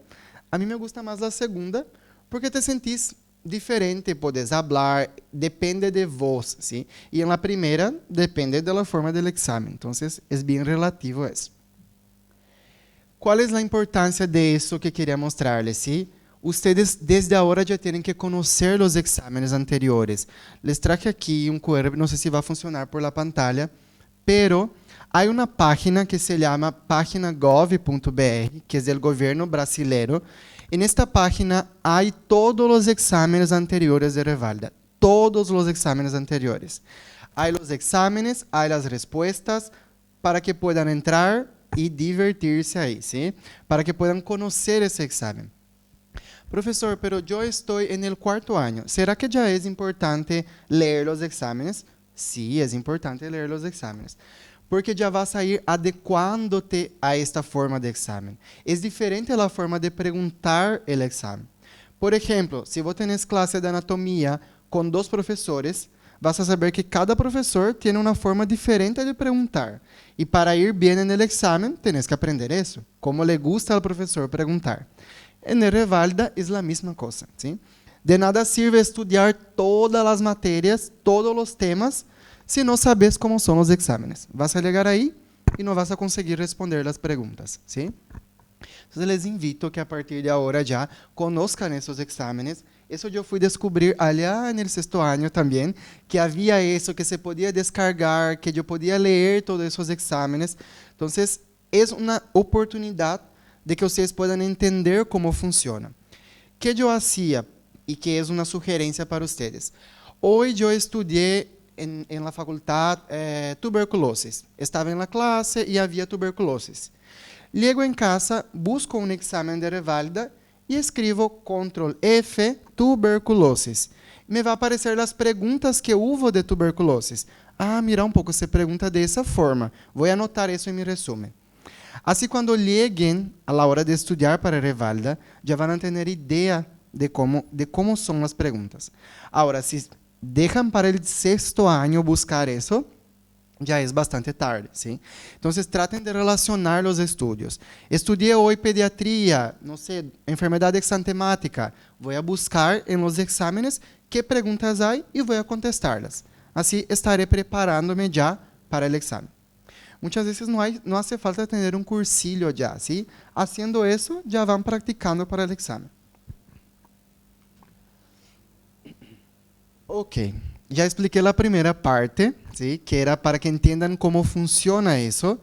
a mí me gusta más la segunda, porque te sentís diferente, puedes hablar, depende de vos, ¿sí? Y en la primera depende de la forma del examen, entonces es bien relativo eso. ¿Cuál es la importancia de eso que quería mostrarles, sí? Ustedes desde ahora ya tienen que conocer los exámenes anteriores. Les traje aquí un QR, no sé si va a funcionar por la pantalla, pero hay una página que se llama paginagov.br, que es del gobierno brasileño. En esta página hay todos los exámenes anteriores de Revalida, todos los exámenes anteriores. Hay los exámenes, hay las respuestas, para que puedan entrar y divertirse ahí, ¿sí? Para que puedan conocer ese examen. Profesor, pero yo estoy en el 4º año. ¿Será que ya es importante leer los exámenes? Sí, es importante leer los exámenes. Porque ya vas a ir adecuándote a esta forma de examen. Es diferente la forma de preguntar el examen. Por ejemplo, si vos tenés clase de anatomía con 2 profesores, vas a saber que cada profesor tiene una forma diferente de preguntar. Y para ir bien en el examen, tenés que aprender eso. Cómo le gusta al profesor preguntar. En el Revalida es la misma cosa, ¿sí? De nada sirve estudiar todas las materias, todos los temas, si no sabes cómo son los exámenes. Vas a llegar ahí y no vas a conseguir responder las preguntas, ¿sí? Entonces les invito que a partir de ahora ya conozcan esos exámenes. Eso yo fui a descubrir allá en el 6º año también, que había eso, que se podía descargar, que yo podía leer todos esos exámenes. Entonces es una oportunidad de que ustedes puedan entender cómo funciona. ¿Qué yo hacía? Y que es una sugerencia para ustedes. Hoy yo estudié en la facultad tuberculosis. Estaba en la clase y había tuberculosis. Llego en casa, busco un examen de Revalida y escribo control F, tuberculosis. Me va a aparecer las preguntas que hubo de tuberculosis. Ah, mira un poco, se pregunta de esa forma. Voy a anotar eso en mi resumen. Así cuando lleguen a la hora de estudiar para Revalida, ya van a tener idea de cómo son las preguntas. Ahora, si dejan para el 6º año buscar eso, ya es bastante tarde, ¿sí? Entonces traten de relacionar los estudios. Estudié hoy pediatría, no sé, enfermedad exantemática. Voy a buscar en los exámenes qué preguntas hay y voy a contestarlas. Así estaré preparándome ya para el examen. Muchas veces no hace falta tener un cursillo ya, ¿sí? Haciendo eso, ya van practicando para el examen. Ok, ya expliqué la primera parte, ¿sí? Que era para que entiendan cómo funciona eso.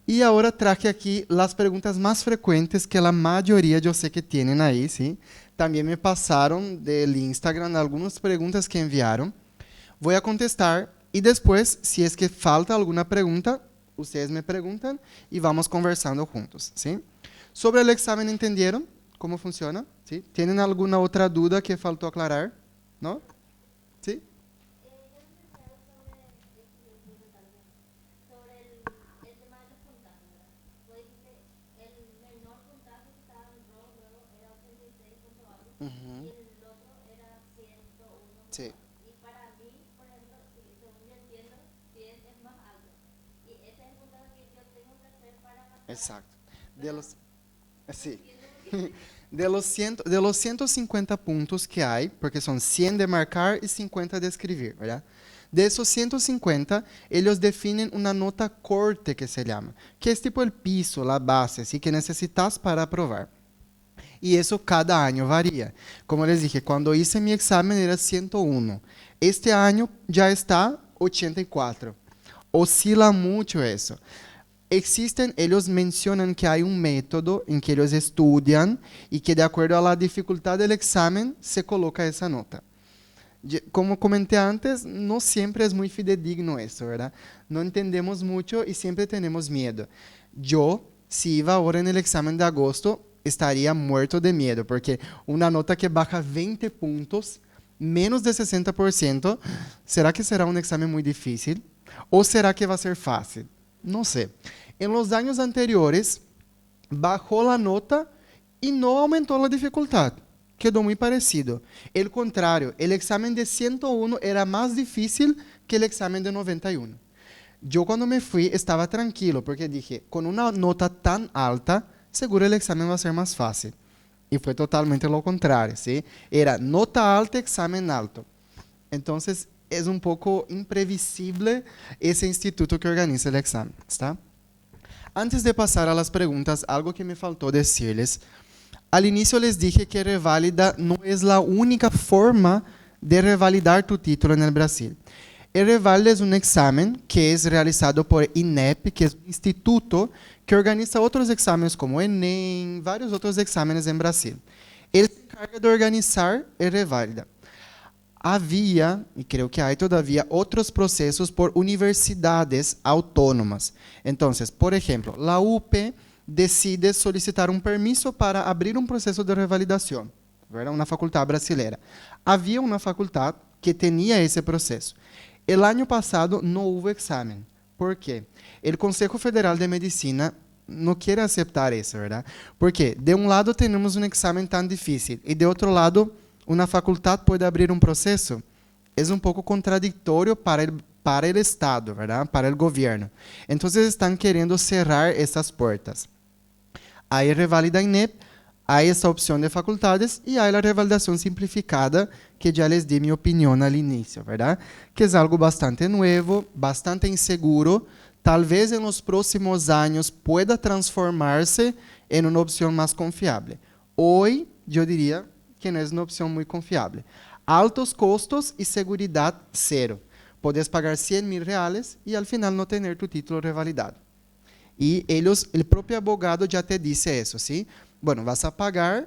Y ahora traje aquí las preguntas más frecuentes que la mayoría yo sé que tienen ahí, ¿sí? También me pasaron del Instagram algunas preguntas que enviaron. Voy a contestar y después, si es que falta alguna pregunta, ustedes me preguntan y vamos conversando juntos, ¿sí? Sobre el examen, ¿entendieron cómo funciona? ¿Sí? ¿Tienen alguna otra duda que faltó aclarar? ¿No? ¿Sí? Ujú. Sí. Exacto. De los, sí. De los 150 puntos que hay, porque son 100 de marcar y 50 de escribir, ¿verdad? De esos 150, ellos definen una nota corte que se llama, que es tipo el piso, la base, ¿sí? Que necesitas para aprobar. Y eso cada año varía. Como les dije, cuando hice mi examen era 101. Este año ya está 84. Oscila mucho eso. Ellos mencionan que hay un método en que ellos estudian y que de acuerdo a la dificultad del examen se coloca esa nota. Como comenté antes, no siempre es muy fidedigno eso, ¿verdad? No entendemos mucho y siempre tenemos miedo. Yo, si iba ahora en el examen de agosto, estaría muerto de miedo, porque una nota que baja 20 puntos, menos de 60%, ¿será que será un examen muy difícil? ¿O será que va a ser fácil? No sé. En los años anteriores, bajó la nota y no aumentó la dificultad. Quedó muy parecido. El contrario, el examen de 101 era más difícil que el examen de 91. Yo cuando me fui estaba tranquilo porque dije, con una nota tan alta, seguro el examen va a ser más fácil. Y fue totalmente lo contrario, ¿sí? Era nota alta, examen alto. Entonces, es un poco imprevisible ese instituto que organiza el examen, ¿está? Antes de pasar a las preguntas, algo que me faltó decirles. Al inicio les dije que Reválida no es la única forma de revalidar tu título en el Brasil. El Reválida es un examen que es realizado por INEP, que es un instituto que organiza otros exámenes como ENEM, varios otros exámenes en Brasil. Él se encarga de organizar el Reválida. Havia, e creio que há todavia, outros processos por universidades autónomas. Então, por exemplo, a UP decide solicitar um permiso para abrir um processo de revalidação, ¿verdad? Uma faculdade brasileira. Havia uma faculdade que tinha esse processo. El ano passado não houve examen. ¿Por quê? O Conselho Federal de Medicina não quer aceitar isso, ¿verdad? Porque de um lado temos um examen tão difícil e de outro lado una facultad puede abrir un proceso. Es un poco contradictorio para el Estado, ¿verdad? Para el gobierno. Entonces están queriendo cerrar esas puertas. Hay reválida INEP, hay esa opción de facultades y hay la revalidación simplificada, que ya les di mi opinión al inicio, ¿verdad? Que es algo bastante nuevo, bastante inseguro. Tal vez en los próximos años pueda transformarse en una opción más confiable. Hoy, yo diría que no es una opción muy confiable. Altos costos y seguridad cero. Puedes pagar 100.000 reales y al final no tener tu título revalidado. Y el propio abogado ya te dice eso, ¿sí? Bueno, vas a pagar,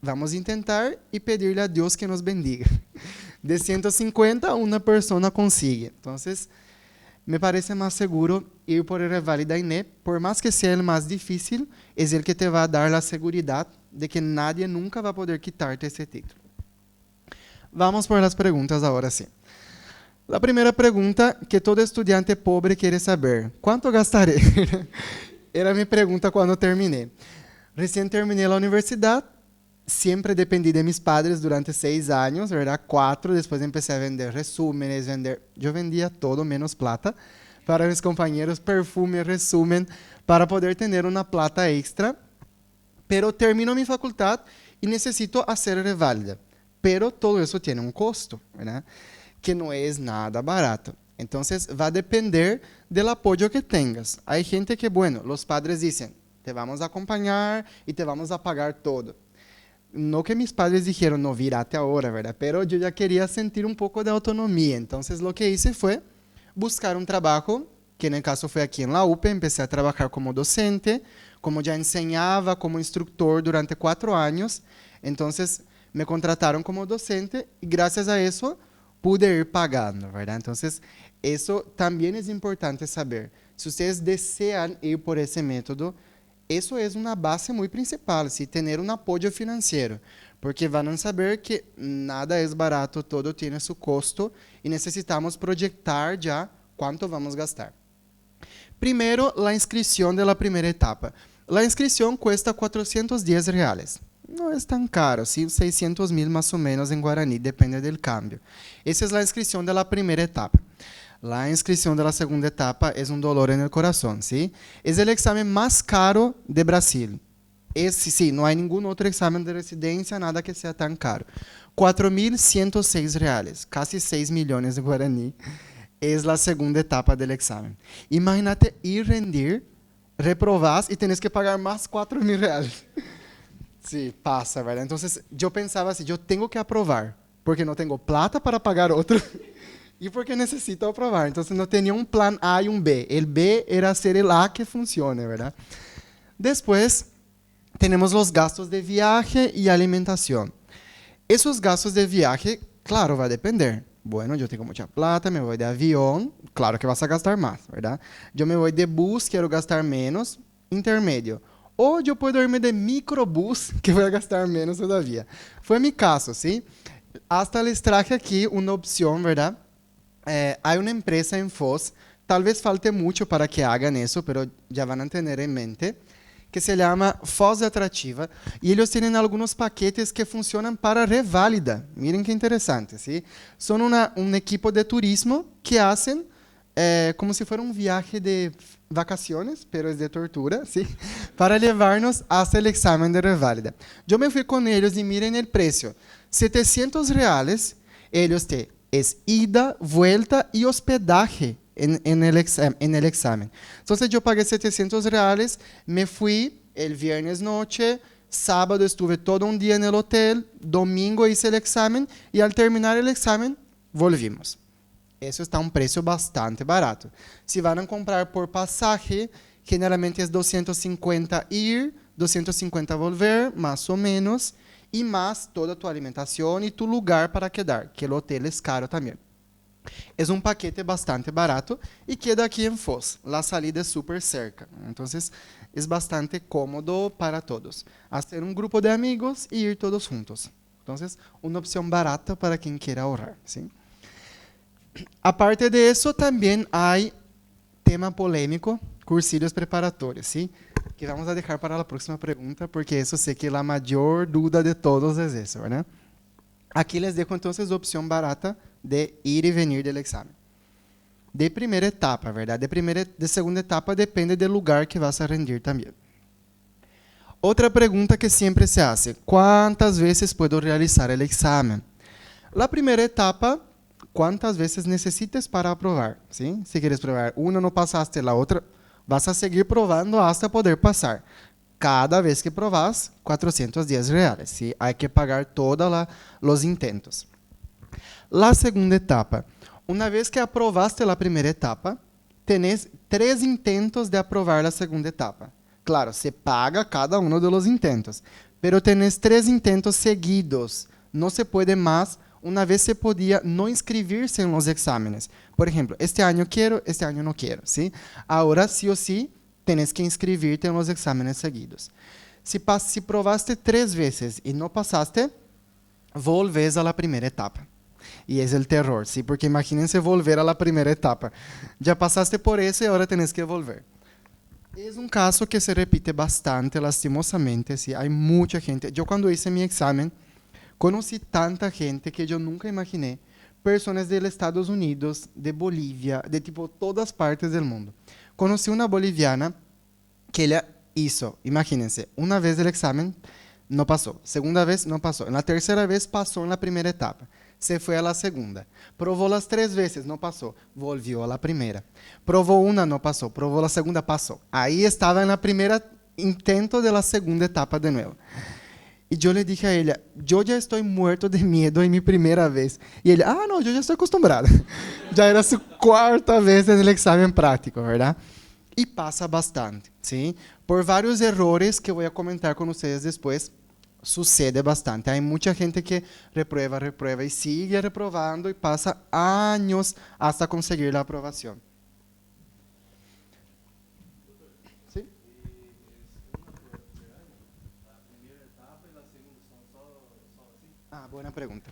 vamos a intentar y pedirle a Dios que nos bendiga. De 150, una persona consigue. Entonces, me parece más seguro ir por el Reválida INEP, por más que sea el más difícil, es el que te va a dar la seguridad de que nadie nunca va a poder quitarte ese título. Vamos por las preguntas ahora sí. La primera pregunta que todo estudiante pobre quiere saber: ¿cuánto gastaré? Era mi pregunta cuando terminé. Recién terminé la universidad, siempre dependí de mis padres durante 6 años, ¿verdad? 4, después empecé a vender resúmenes, yo vendía todo menos plata, para mis compañeros, perfume, resumen, para poder tener una plata extra. Pero termino mi facultad y necesito hacer reválida. Pero todo eso tiene un costo, ¿verdad? Que no es nada barato. Entonces va a depender del apoyo que tengas. Hay gente que, bueno, los padres dicen, te vamos a acompañar y te vamos a pagar todo. No que mis padres dijeron, no, virate ahora, ¿verdad? Pero yo ya quería sentir un poco de autonomía. Entonces lo que hice fue buscar un trabajo, que en el caso fue aquí en la UPE. Empecé a trabajar como docente, como ya enseñaba como instructor durante 4 años. Entonces me contrataron como docente y gracias a eso pude ir pagando, ¿verdad? Entonces eso también es importante saber. Si ustedes desean ir por ese método, eso es una base muy principal, ¿sí? Tener un apoyo financiero, porque van a saber que nada es barato, todo tiene su costo y necesitamos proyectar ya cuánto vamos a gastar. Primero, la inscripción de la primera etapa. La inscripción cuesta R$410. No es tan caro, ¿sí? 600.000 más o menos en guaraní, depende del cambio. Esa es la inscripción de la primera etapa. La inscripción de la segunda etapa es un dolor en el corazón, ¿sí? Es el examen más caro de Brasil. Sí, no hay ningún otro examen de residencia, nada que sea tan caro. R$4.106, casi 6 millones de guaraní, es la segunda etapa del examen. Imagínate ir rendir, reprobás y tienes que pagar más R$4.000. Sí, pasa, ¿verdad? Entonces yo pensaba así, yo tengo que aprobar, porque no tengo plata para pagar otro. Y porque necesito aprobar. Entonces no tenía un plan A y un B. El B era hacer el A que funcione, ¿verdad? Después tenemos los gastos de viaje y alimentación. Esos gastos de viaje, claro, va a depender. Bueno, yo tengo mucha plata, me voy de avión, claro que vas a gastar más, ¿verdad? Yo me voy de bus, quiero gastar menos, intermedio. O yo puedo irme de microbús, que voy a gastar menos todavía. Fue mi caso, ¿sí? Hasta les traje aquí una opción, ¿verdad? Hay una empresa en Foz, tal vez falte mucho para que hagan eso, pero ya van a tener en mente, que se llama Foz Atrativa, y ellos tienen algunos paquetes que funcionan para reválida. Miren qué interesante, ¿sí? Son un equipo de turismo que hacen como si fuera un viaje de vacaciones, pero es de tortura, ¿sí? Para llevarnos hasta el examen de reválida. Yo me fui con ellos y miren el precio. R$700, ellos te es ida, vuelta y hospedaje en el examen. Entonces yo pagué R$700, me fui el viernes noche, sábado estuve todo un día en el hotel, domingo hice el examen y al terminar el examen volvimos. Eso está a un precio bastante barato. Si van a comprar por pasaje, generalmente es 250 ir, 250 volver, más o menos, y más toda tu alimentación y tu lugar para quedar, que el hotel es caro también. Es un paquete bastante barato y queda aquí en Foz. La salida es súper cerca, entonces es bastante cómodo para todos. Hacer un grupo de amigos y ir todos juntos. Entonces, una opción barata para quien quiera ahorrar, ¿sí? Aparte de eso, también hay tema polémico, cursillos preparatorios, ¿sí? Que vamos a dejar para la próxima pregunta, porque eso sé que la mayor duda de todos es eso, ¿verdad? Aquí les dejo entonces la opción barata de ir y venir del examen. De primera etapa, ¿verdad? De segunda etapa depende del lugar que vas a rendir también. Otra pregunta que siempre se hace, ¿cuántas veces puedo realizar el examen? La primera etapa, ¿cuántas veces necesites para aprobar? ¿Sí? Si quieres probar una, no pasaste, la otra, vas a seguir probando hasta poder pasar. Cada vez que probas, R$410, ¿sí? Hay que pagar todos los intentos. La segunda etapa. Una vez que aprobaste la primera etapa, tenés 3 intentos de aprobar la segunda etapa. Claro, se paga cada uno de los intentos, pero tenés 3 intentos seguidos. No se puede más. Una vez se podía no inscribirse en los exámenes. Por ejemplo, este año quiero, este año no quiero, ¿sí? Ahora, sí o sí, tienes que inscribirte en los exámenes seguidos. Si probaste 3 veces y no pasaste, volves a la primera etapa. Y es el terror, ¿sí? Porque imagínense volver a la primera etapa. Ya pasaste por eso y ahora tienes que volver. Es un caso que se repite bastante, lastimosamente, ¿sí? Hay mucha gente. Yo cuando hice mi examen, conocí tanta gente que yo nunca imaginé, personas de Estados Unidos, de Bolivia, de tipo todas partes del mundo. Conocí una boliviana que ella hizo, imagínense, una vez el examen, no pasó. Segunda vez, no pasó. En la tercera vez, pasó en la primera etapa. Se fue a la segunda. Probó las 3 veces, no pasó. Volvió a la primera. Probó una, no pasó. Probó la segunda, pasó. Ahí estaba en la primera intento de la segunda etapa de nuevo. Y yo le dije a ella, yo ya estoy muerto de miedo en mi primera vez. Y ella, no, yo ya estoy acostumbrada. Ya era su 4ª vez en el examen práctico, ¿verdad? Y pasa bastante, ¿sí? Por varios errores que voy a comentar con ustedes después, sucede bastante. Hay mucha gente que reprueba y sigue reprobando y pasa años hasta conseguir la aprobación. ¿Sí? Buena pregunta.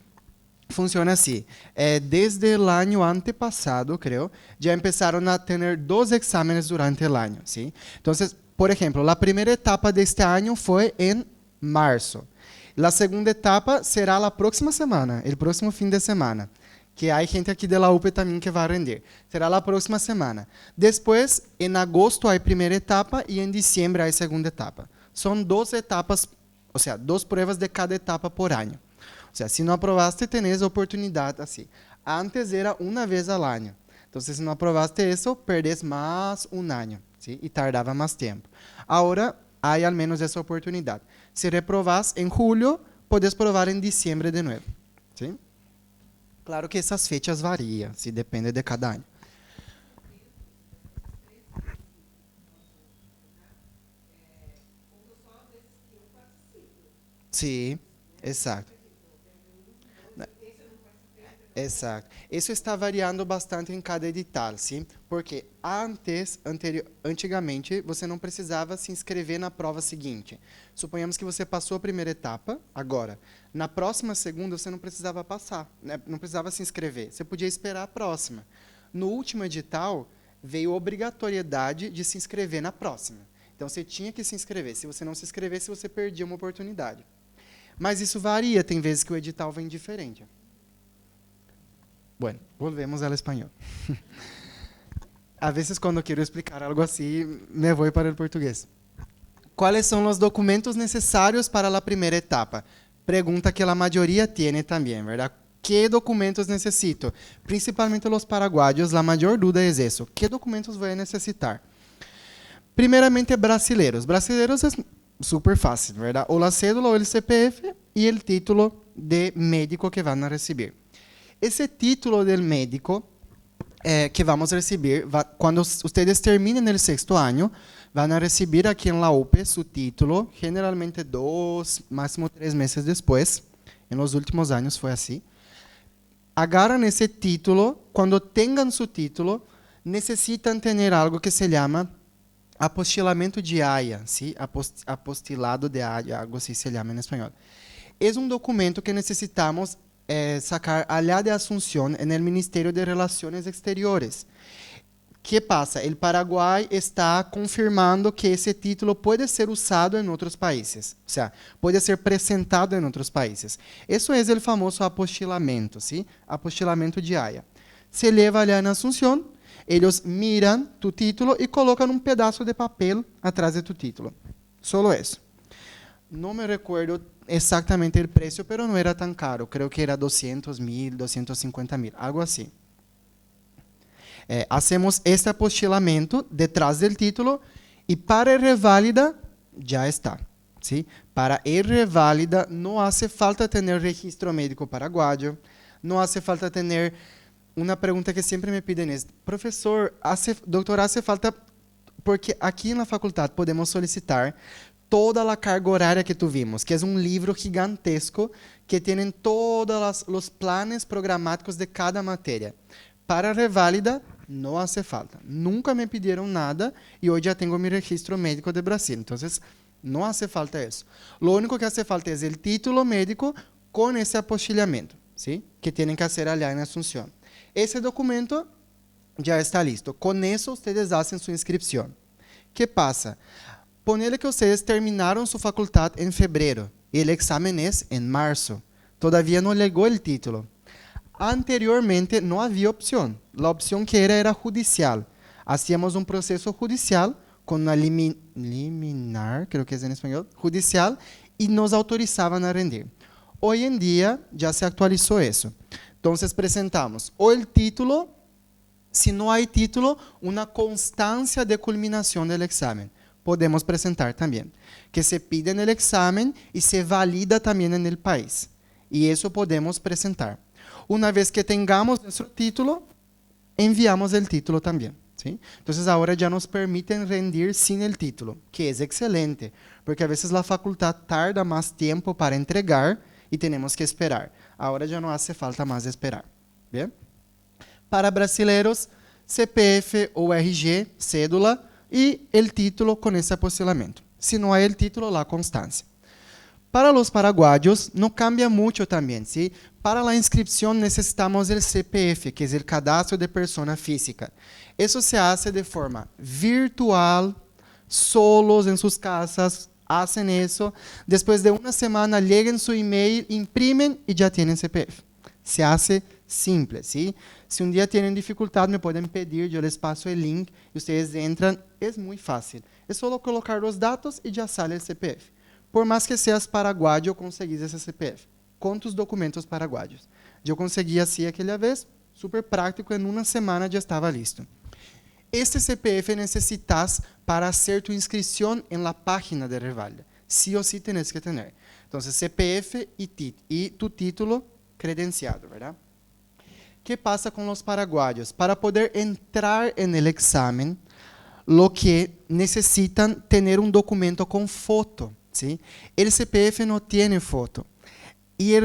Funciona así. Desde el año antepasado, creo, ya empezaron a tener 2 exámenes durante el año, ¿sí? Entonces, por ejemplo, la primera etapa de este año fue en marzo. La segunda etapa será la próxima semana, el próximo fin de semana, que hay gente aquí de la UP también que va a rendir. Será la próxima semana. Después, en agosto hay primera etapa y en diciembre hay segunda etapa. Son 2 etapas, o sea, 2 pruebas de cada etapa por año. O sea, si no aprobaste, tenés oportunidad así. Antes era una vez al año. Entonces, si no aprobaste eso, perdés más un año, ¿sí? Y tardaba más tiempo. Ahora, hay al menos esa oportunidad. Si reprobás en julio, puedes probar en diciembre de nuevo, ¿sí? Claro que esas fechas varían, ¿sí? Depende de cada año. Sí, exacto. Exacto. Isso está variando bastante em cada edital, sim? Porque antigamente, você não precisava se inscrever na prova seguinte. Suponhamos que você passou a primeira etapa, agora. Na próxima segunda, você não precisava passar, né? Não precisava se inscrever. Você podia esperar a próxima. No último edital, veio a obrigatoriedade de se inscrever na próxima. Então, você tinha que se inscrever. Se você não se inscrevesse, você perdia uma oportunidade. Mas isso varia. Tem vezes que o edital vem diferente. Bueno, volvemos al español. A veces cuando quiero explicar algo así, me voy para el portugués. ¿Cuáles son los documentos necesarios para la primera etapa? Pregunta que la mayoría tiene también, ¿verdad? ¿Qué documentos necesito? Principalmente los paraguayos, la mayor duda es eso. ¿Qué documentos voy a necesitar? Primeramente, brasileros. Brasileros es súper fácil, ¿verdad? O la cédula o el CPF y el título de médico que van a recibir. Ese título del médico que vamos a recibir, cuando ustedes terminen el 6º año, van a recibir aquí en la UP su título, generalmente 2, máximo 3 meses después. En los últimos años fue así. Agarran ese título, cuando tengan su título, necesitan tener algo que se llama apostilamento de Haya, ¿sí? Apostilado de Haya, algo así se llama en español. Es un documento que necesitamos sacar allá de Asunción en el Ministerio de Relaciones Exteriores. ¿Qué pasa? El Paraguay está confirmando que ese título puede ser usado en otros países, o sea, puede ser presentado en otros países. Eso es el famoso apostilamento, ¿sí? Apostilamento de Haya. Se lleva allá en Asunción, ellos miran tu título y colocan un pedazo de papel atrás de tu título. Solo eso. No me recuerdo exactamente el precio, pero no era tan caro. Creo que era 200.000, 250.000, algo así. Hacemos este apostilamento detrás del título y para reválida ya está, ¿sí? Para reválida no hace falta tener registro médico paraguayo, no hace falta tener... Una pregunta que siempre me piden es, profesor, doctor, ¿hace falta? Porque aquí en la facultad podemos solicitar toda a carga horária que tuvimos, que é um livro gigantesco que tem todos os planos programáticos de cada matéria. Para reválida, não hace falta. Nunca me pediram nada e hoje já tenho meu registro médico de Brasil. Então, não hace falta isso. Lo único que hace falta é o título médico com esse apostilhamento, ¿sí? Que tem que fazer allá em Asunción. Esse documento já está listo. Com isso, vocês fazem sua inscrição. Que passa? Ponele que ustedes terminaron su facultad en febrero y el examen es en marzo. Todavía no llegó el título. Anteriormente no había opción. La opción que era judicial. Hacíamos un proceso judicial con una liminar, creo que es en español, judicial, y nos autorizaban a rendir. Hoy en día ya se actualizó eso. Entonces presentamos o el título, si no hay título, una constancia de culminación del examen. Podemos presentar también, que se pide en el examen y se valida también en el país. Y eso podemos presentar. Una vez que tengamos nuestro título, enviamos el título también, ¿sí? Entonces ahora ya nos permiten rendir sin el título, que es excelente, porque a veces la facultad tarda más tiempo para entregar y tenemos que esperar. Ahora ya no hace falta más esperar. ¿Bien? Para brasileños, CPF o RG, cédula y el título con ese apostilamiento. Si no hay el título, la constancia. Para los paraguayos no cambia mucho también, ¿sí? Para la inscripción necesitamos el CPF, que es el cadastro de persona física. Eso se hace de forma virtual, solos en sus casas, hacen eso. Después de una semana llegan su email, imprimen y ya tienen CPF. Se hace simple, ¿sí? Si un día tienen dificultad, me pueden pedir, yo les paso el link y ustedes entran. Es muy fácil. Es solo colocar los datos y ya sale el CPF. Por más que seas paraguayo, conseguís esse CPF, com tus documentos paraguayos. Eu consegui assim aquela vez, super prático, em uma semana já estava listo. Este CPF necessitas para hacer tu inscrição em la página de Revalida. Sí o sí tienes que tener. Então, CPF e tu título credenciado, ¿verdad? ¿Qué pasa con los paraguayos? Para poder entrar en el examen, lo que necesitan tener un documento con foto. ¿Sí? El CPF no tiene foto. Y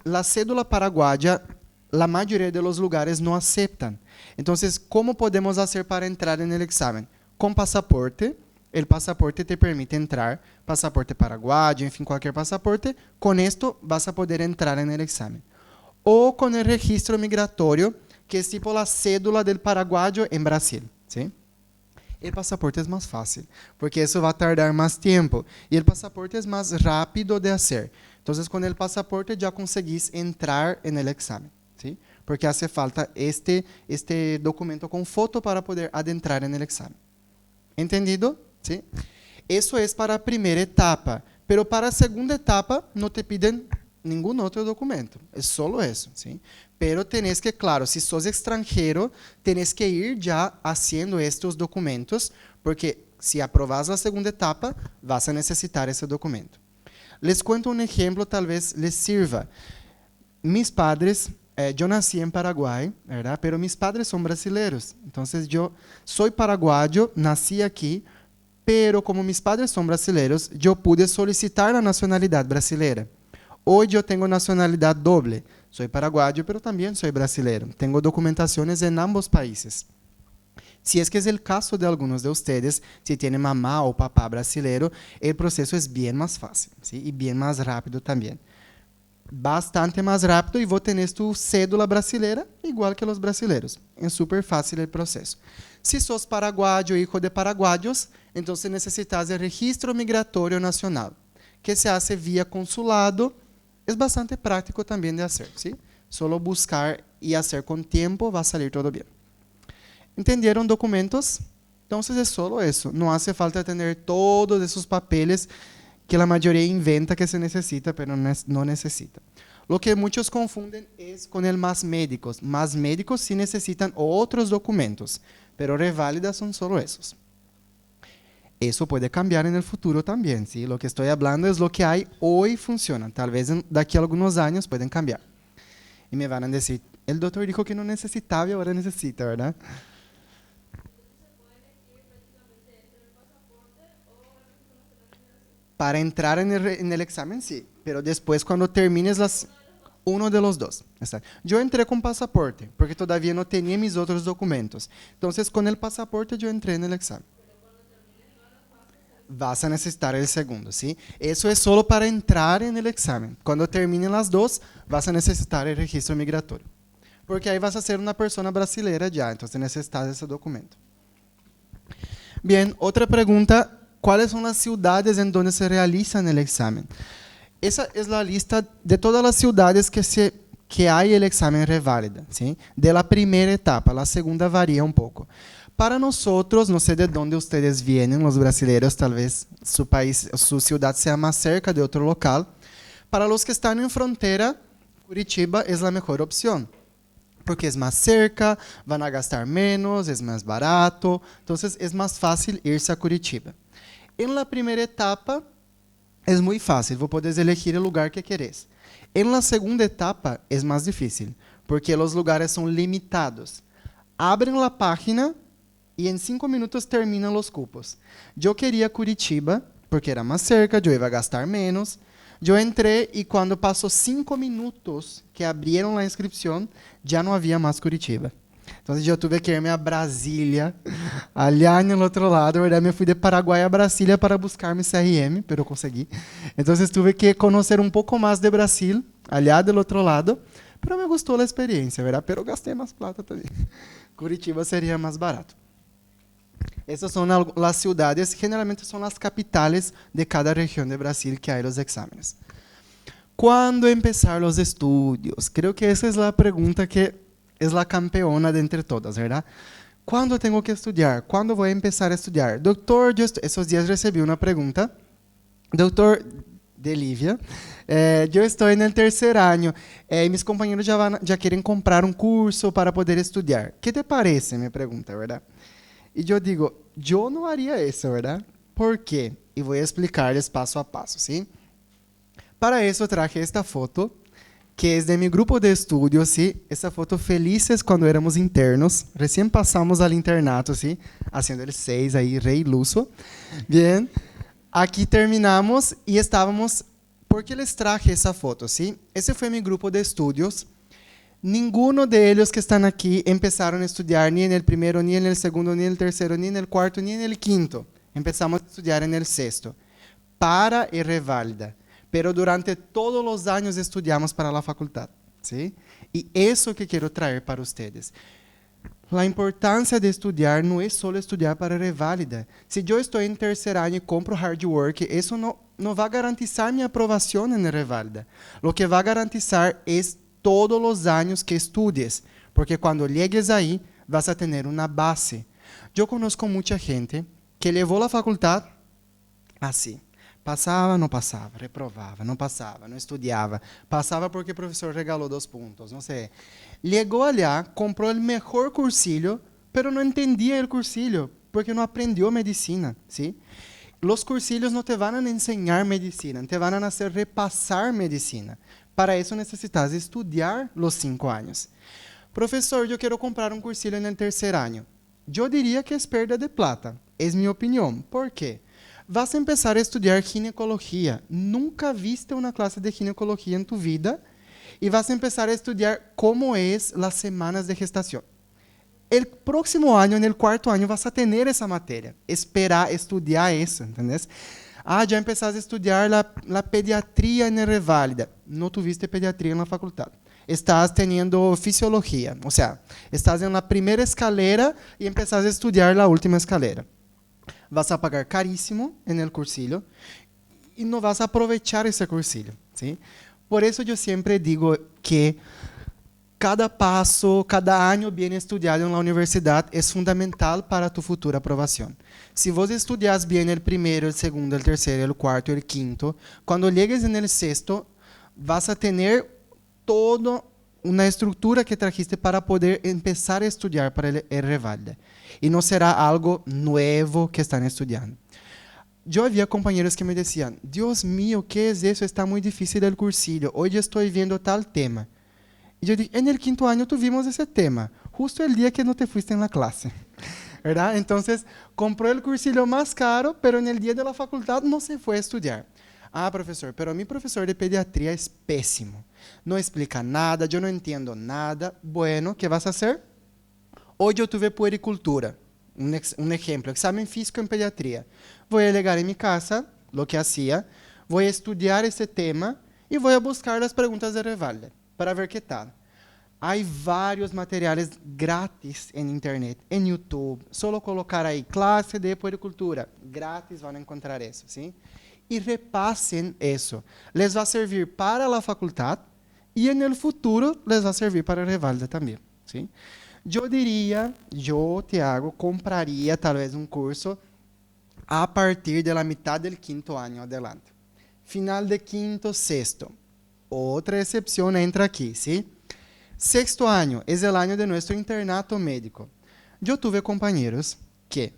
la cédula paraguaya, la mayoría de los lugares no aceptan. Entonces, ¿cómo podemos hacer para entrar en el examen? Con pasaporte. El pasaporte te permite entrar. Pasaporte paraguayo, en fin, cualquier pasaporte. Con esto vas a poder entrar en el examen. O con el registro migratorio, que es tipo la cédula del paraguayo en Brasil. ¿Sí? El pasaporte es más fácil, porque eso va a tardar más tiempo. Y el pasaporte es más rápido de hacer. Entonces, con el pasaporte ya conseguís entrar en el examen, ¿sí? Porque hace falta este documento con foto para poder adentrar en el examen. ¿Entendido? ¿Sí? Eso es para la primera etapa. Pero para la segunda etapa no te piden ningún otro documento. Es solo eso, ¿sí? Pero tenés que, claro, si sos extranjero, tenés que ir ya haciendo estos documentos, porque si aprobas la segunda etapa, vas a necesitar ese documento. Les cuento un ejemplo, tal vez les sirva. Mis padres, yo nací en Paraguay, ¿verdad? Pero mis padres son brasileños. Entonces yo soy paraguayo, nací aquí, pero como mis padres son brasileños, yo pude solicitar la nacionalidad brasileña. Hoy yo tengo nacionalidad doble. Soy paraguayo, pero también soy brasileño. Tengo documentaciones en ambos países. Si es que es el caso de algunos de ustedes, si tienen mamá o papá brasileño, el proceso es bien más fácil, ¿sí? Y bien más rápido también. Bastante más rápido y vos tenés tu cédula brasileira igual que los brasileños. Es súper fácil el proceso. Si sos paraguayo, hijo de paraguayos, entonces necesitas el registro migratorio nacional, que se hace vía consulado. Es bastante práctico también de hacer, ¿sí? Solo buscar y hacer con tiempo va a salir todo bien. ¿Entendieron documentos? Entonces es solo eso. No hace falta tener todos esos papeles que la mayoría inventa que se necesita, pero no necesita. Lo que muchos confunden es con el más médicos. Más médicos sí necesitan otros documentos, pero Revalida son solo esos. Eso puede cambiar en el futuro también, ¿sí? Lo que estoy hablando es lo que hay hoy funciona. Tal vez de aquí a algunos años pueden cambiar. Y me van a decir, el doctor dijo que no necesitaba y ahora necesita, ¿verdad? Para entrar en el examen, sí. Pero después, cuando termines uno de los dos. Yo entré con pasaporte, porque todavía no tenía mis otros documentos. Entonces, con el pasaporte yo entré en el examen. Vas a necesitar el segundo, ¿sí? Eso es solo para entrar en el examen. Cuando terminen las dos, vas a necesitar el registro migratorio. Porque ahí vas a ser una persona brasileña ya, entonces necesitas ese documento. Bien, otra pregunta. ¿Cuáles son las ciudades en donde se realiza el examen? Esa es la lista de todas las ciudades que se que hay el examen reválida, ¿sí? De la primera etapa, la segunda varía un poco. Para nosotros, no sé de dónde ustedes vienen, los brasileños, tal vez su país, su ciudad sea más cerca de otro local. Para los que están en frontera, Curitiba es la mejor opción, porque es más cerca, van a gastar menos, es más barato, entonces es más fácil irse a Curitiba. En la primera etapa, es muy fácil, vos podés elegir el lugar que querés. En la segunda etapa es más difícil, porque los lugares son limitados. Abren la página y en 5 minutos terminan los cupos. Yo quería Curitiba, porque era más cerca, yo iba a gastar menos. Yo entré y cuando pasó 5 minutos que abrieron la inscripción, ya no había más Curitiba. Entonces yo tuve que irme a Brasilia, allá en el otro lado, ¿verdad? Me fui de Paraguay a Brasilia para buscar mi CRM, pero conseguí. Entonces tuve que conocer un poco más de Brasil, allá del otro lado, pero me gustó la experiencia, ¿verdad? Pero gasté más plata también. Curitiba sería más barato. Estas son las ciudades, generalmente son las capitales de cada región de Brasil que hay los exámenes. ¿Cuándo empezar los estudios? Creo que esa es la pregunta que es la campeona de entre todas, ¿verdad? ¿Cuándo tengo que estudiar? ¿Cuándo voy a empezar a estudiar? Doctor, esos días recibí una pregunta. Doctor, de Lívia, yo estoy en el tercer año y mis compañeros ya quieren comprar un curso para poder estudiar. ¿Qué te parece? Me pregunta, ¿verdad? Y yo digo, yo no haría eso, ¿verdad? ¿Por qué? Y voy a explicarles paso a paso, ¿sí? Para eso traje esta foto, que es de mi grupo de estudios, ¿sí? Esta foto felices cuando éramos internos. Recién pasamos al internato, ¿sí? Haciendo el 6 ahí, re iluso. Bien, aquí terminamos y estábamos... ¿Por qué les traje esa foto, sí? Ese fue mi grupo de estudios. Ninguno de ellos que están aquí empezaron a estudiar ni en el primero, ni en el segundo, ni en el tercero, ni en el cuarto, ni en el quinto. Empezamos a estudiar en el sexto, para y reválida. Pero durante todos los años estudiamos para la facultad, ¿sí? Y eso que quiero traer para ustedes. La importancia de estudiar no es solo estudiar para reválida. Si yo estoy en tercer año y compro hard work, eso no va a garantizar mi aprobación en reválida. Lo que va a garantizar es todos los años que estudies, porque cuando llegues ahí vas a tener una base. Yo conozco mucha gente que llevó la facultad así. Passava, não passava, reprovava, não passava, não estudiava, passava porque o professor regalou 2 pontos, não sei. Chegou allá, comprou o melhor cursilho, pero não entendia o cursilho, porque não aprendeu medicina, ¿sí? Los cursilhos não te van a enseñar medicina, te van a hacer repassar medicina. Para isso necessitas estudar los 5 anos. Professor, eu quero comprar um cursilho no terceiro ano. Eu diria que é perda de plata, é minha opinião. ¿Por quê? Vas a empezar a estudiar ginecología. Nunca viste una clase de ginecología en tu vida y vas a empezar a estudiar cómo es las semanas de gestación. El próximo año, en el cuarto año, vas a tener esa materia. Esperar, estudiar eso, ¿entendés? Ah, ya empezaste a estudiar la pediatría en reválida. No tuviste pediatría en la facultad. Estás teniendo fisiología. O sea, estás en la primera escalera y empezaste a estudiar la última escalera. Vas a pagar carísimo en el cursillo y no vas a aprovechar ese cursillo, ¿sí? Por eso yo siempre digo que cada paso, cada año bien estudiado en la universidad es fundamental para tu futura aprobación. Si vos estudias bien el primero, el segundo, el tercero, el cuarto, el quinto, cuando llegues en el sexto, vas a tener toda una estructura que trajiste para poder empezar a estudiar para el reválida. Y no será algo nuevo que están estudiando. Yo había compañeros que me decían, Dios mío, ¿qué es eso? Está muy difícil el cursillo. Hoy yo estoy viendo tal tema. Y yo dije, en el quinto año tuvimos ese tema, justo el día que no te fuiste en la clase. ¿Verdad? Entonces, compró el cursillo más caro, pero en el día de la facultad no se fue a estudiar. Ah, profesor, pero mi profesor de pediatría es pésimo. No explica nada, yo no entiendo nada. Bueno, ¿qué vas a hacer? Hoy yo tuve puericultura, un ejemplo, examen físico en pediatría. Voy a llegar en mi casa, lo que hacía, voy a estudiar ese tema y voy a buscar las preguntas de reválida para ver qué tal. Hay varios materiales gratis en internet, en YouTube. Solo colocar ahí clase de puericultura, gratis van a encontrar eso, ¿sí? Y repasen eso. Les va a servir para la facultad y en el futuro les va a servir para Revalda también, ¿sí? Yo diría, yo, Thiago, compraría tal vez un curso a partir de la mitad del quinto año adelante. Final de quinto, sexto. Otra excepción entra aquí, ¿sí? Sexto año es el año de nuestro internato médico. Yo tuve compañeros que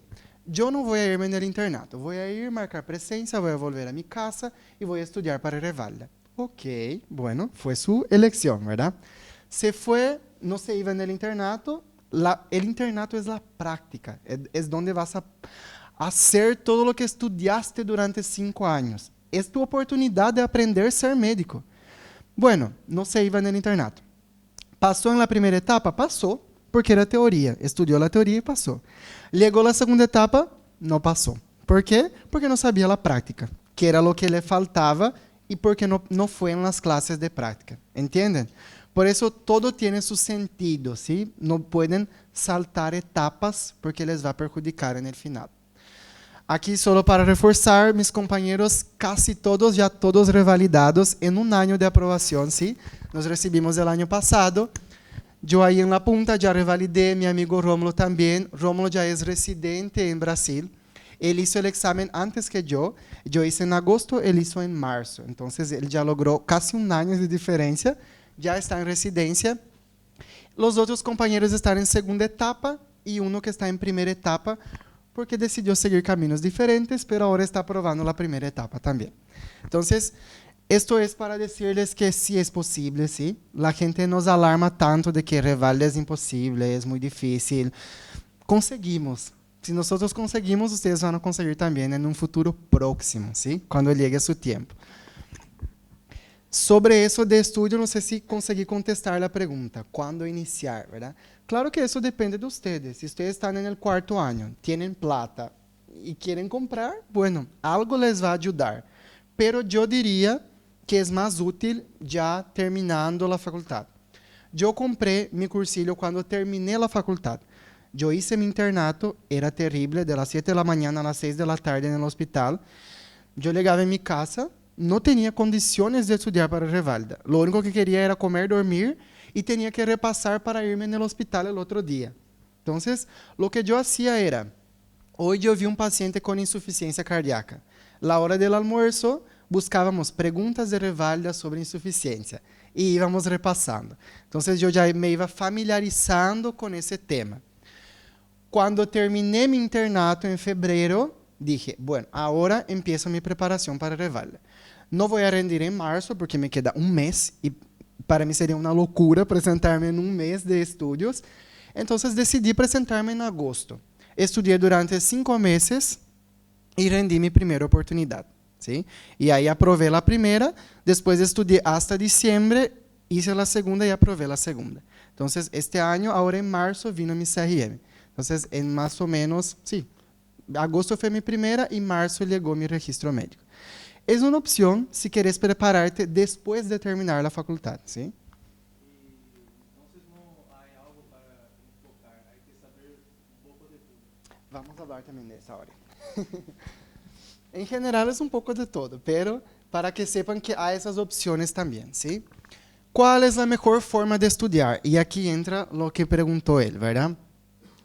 yo no voy a irme en el internato, voy a ir, marcar presencia, voy a volver a mi casa y voy a estudiar para Revalda. Ok, bueno, fue su elección, ¿verdad? Se fue, no se iba en el internato. El internato es la práctica, es donde vas a hacer todo lo que estudiaste durante 5 años. Es tu oportunidad de aprender a ser médico. Bueno, no se iba en el internato. Pasó en la primera etapa, pasó, porque era teoría. Estudió la teoría y pasó. Llegó la segunda etapa, no pasó. ¿Por qué? Porque no sabía la práctica, que era lo que le faltaba y porque no fue en las clases de práctica. ¿Entienden? Por eso todo tiene su sentido, ¿sí? No pueden saltar etapas porque les va a perjudicar en el final. Aquí solo para reforzar, mis compañeros, casi todos, ya todos revalidados en un año de aprobación, ¿sí? Nos recibimos el año pasado. Yo ahí en la punta ya revalidé, mi amigo Rómulo también. Rómulo ya es residente en Brasil. Él hizo el examen antes que yo hice en agosto, él hizo en marzo. Entonces, él ya logró casi un año de diferencia, ya está en residencia. Los otros compañeros están en segunda etapa y uno que está en primera etapa, porque decidió seguir caminos diferentes, pero ahora está aprobando la primera etapa también. Entonces, esto es para decirles que sí es posible, ¿sí? La gente nos alarma tanto de que Revalda es imposible, es muy difícil. Conseguimos. Si nosotros conseguimos, ustedes van a conseguir también en un futuro próximo, ¿sí? Cuando llegue su tiempo. Sobre eso de estudio, no sé si conseguí contestar la pregunta. ¿Cuándo iniciar, verdad? Claro que eso depende de ustedes. Si ustedes están en el cuarto año, tienen plata y quieren comprar, bueno, algo les va a ayudar. Pero yo diría que es más útil ya terminando la facultad. Yo compré mi cursillo cuando terminé la facultad. Yo hice mi internato, era terrible, de las 7 de la mañana a las 6 de la tarde en el hospital. Yo llegaba en mi casa, no tenía condiciones de estudiar para Revalda. Lo único que quería era comer, dormir y tenía que repasar para irme en el hospital el otro día. Entonces, lo que yo hacía era, hoy yo vi un paciente con insuficiencia cardíaca. La hora del almuerzo, buscábamos preguntas de Revalda sobre insuficiencia y íbamos repasando. Entonces, yo ya me iba familiarizando con ese tema. Cuando terminé mi internato en febrero, dije, bueno, ahora empiezo mi preparación para Revalda. No voy a rendir en marzo porque me queda un mes y para mí sería una locura presentarme en un mes de estudios. Entonces decidí presentarme en agosto. Estudié durante 5 meses y rendí mi primera oportunidad, ¿sí? Y ahí aprobé la primera, después estudié hasta diciembre, hice la segunda y aprobé la segunda. Entonces, este año, ahora en marzo, vino mi CRM. Entonces, en más o menos, sí, agosto fue mi primera y marzo llegó mi registro médico. Es una opción si quieres prepararte después de terminar la facultad, ¿sí? Vamos a hablar también de eso ahora. En general es un poco de todo, pero para que sepan que hay esas opciones también, ¿sí? ¿Cuál es la mejor forma de estudiar? Y aquí entra lo que preguntó él, ¿verdad?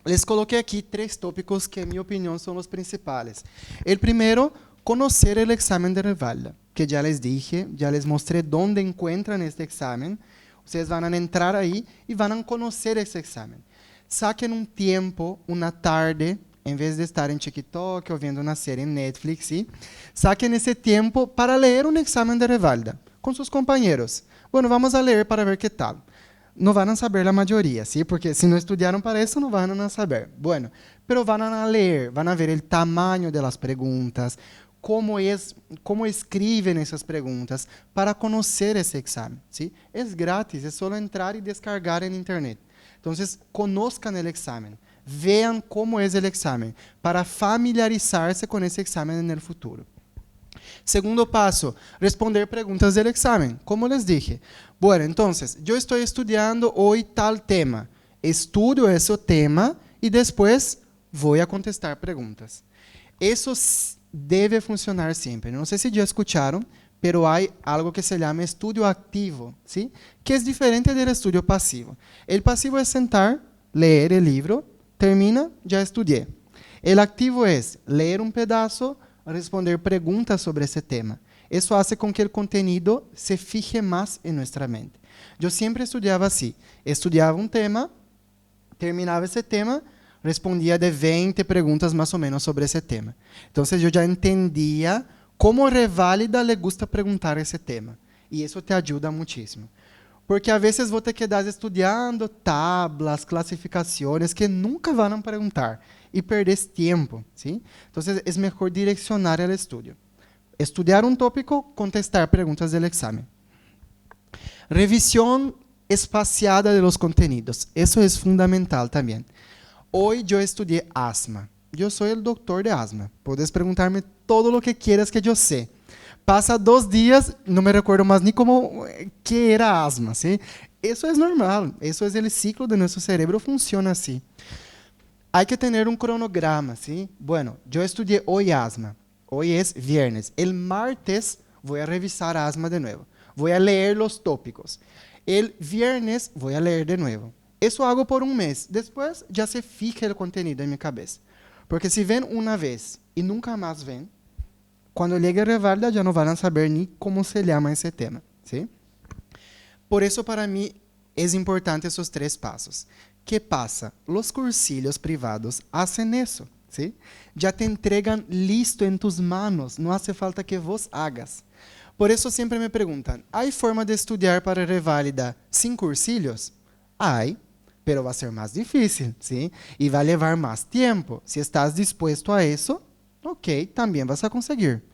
Les coloqué aquí 3 tópicos que en mi opinión son los principales. El primero, conocer el examen de Revalda, que ya les dije, ya les mostré dónde encuentran este examen. Ustedes van a entrar ahí y van a conocer ese examen. Saquen un tiempo, una tarde, en vez de estar en TikTok o viendo una serie en Netflix, ¿sí? Saquen ese tiempo para leer un examen de Revalda con sus compañeros. Bueno, vamos a leer para ver qué tal. No van a saber la mayoría, ¿sí? Porque si no estudiaron para eso, no van a saber. Bueno, pero van a leer, van a ver el tamaño de las preguntas, cómo escriben esas preguntas para conocer ese examen, ¿sí? Es gratis, es solo entrar y descargar en internet. Entonces, conozcan el examen, vean cómo es el examen, para familiarizarse con ese examen en el futuro. Segundo paso, responder preguntas del examen. Como les dije, bueno, entonces, yo estoy estudiando hoy tal tema. Estudio ese tema y después voy a contestar preguntas. Eso debe funcionar siempre. No sé si ya escucharon, pero hay algo que se llama estudio activo, ¿sí? Que es diferente del estudio pasivo. El pasivo es sentar, leer el libro, termina, ya estudié. El activo es leer un pedazo, responder preguntas sobre ese tema. Eso hace con que el contenido se fije más en nuestra mente. Yo siempre estudiaba así. Estudiaba un tema, terminaba ese tema, respondía de 20 preguntas más o menos sobre ese tema. Entonces yo ya entendía cómo Reválida le gusta preguntar ese tema. Y eso te ayuda muchísimo. Porque a veces vos te quedas estudiando tablas, clasificaciones que nunca van a preguntar y perdes tiempo, ¿sí? Entonces es mejor direccionar el estudio. Estudiar un tópico, contestar preguntas del examen. Revisión espaciada de los contenidos. Eso es fundamental también. Hoy yo estudié asma. Yo soy el doctor de asma. Puedes preguntarme todo lo que quieras que yo sé. Pasa 2 días, no me recuerdo más ni cómo, qué era asma, ¿sí? Eso es normal. Eso es el ciclo de nuestro cerebro, funciona así. Hay que tener un cronograma, ¿sí? Bueno, yo estudié hoy asma. Hoy es viernes. El martes voy a revisar asma de nuevo. Voy a leer los tópicos. El viernes voy a leer de nuevo. Eso hago por un mes. Después ya se fija el contenido en mi cabeza. Porque si ven una vez y nunca más ven, cuando llegue a Reválida ya no van a saber ni cómo se llama ese tema, ¿sí? Por eso para mí es importante esos 3 pasos. ¿Qué pasa? Los cursillos privados hacen eso, ¿sí? Ya te entregan listo en tus manos, no hace falta que vos hagas. Por eso siempre me preguntan, ¿hay forma de estudiar para Reválida sin cursillos? Hay, pero va a ser más difícil, ¿sí? Y va a llevar más tiempo. Si estás dispuesto a eso, ok, también vas a conseguir.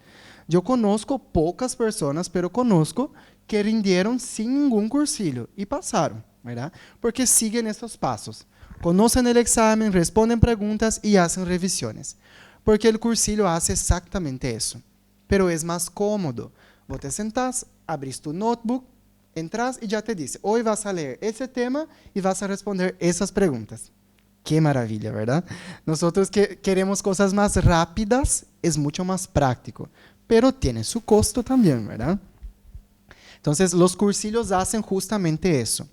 Yo conozco pocas personas, pero conozco que rindieron sin ningún cursillo y pasaron, ¿verdad? Porque siguen estos pasos. Conocen el examen, responden preguntas y hacen revisiones. Porque el cursillo hace exactamente eso. Pero es más cómodo. Vos te sentás, abrís tu notebook, entras y ya te dice, hoy vas a leer ese tema y vas a responder esas preguntas. Qué maravilla, ¿verdad? Nosotros que queremos cosas más rápidas, es mucho más práctico, pero tiene su costo también, ¿verdad? Entonces, los cursillos hacen justamente eso.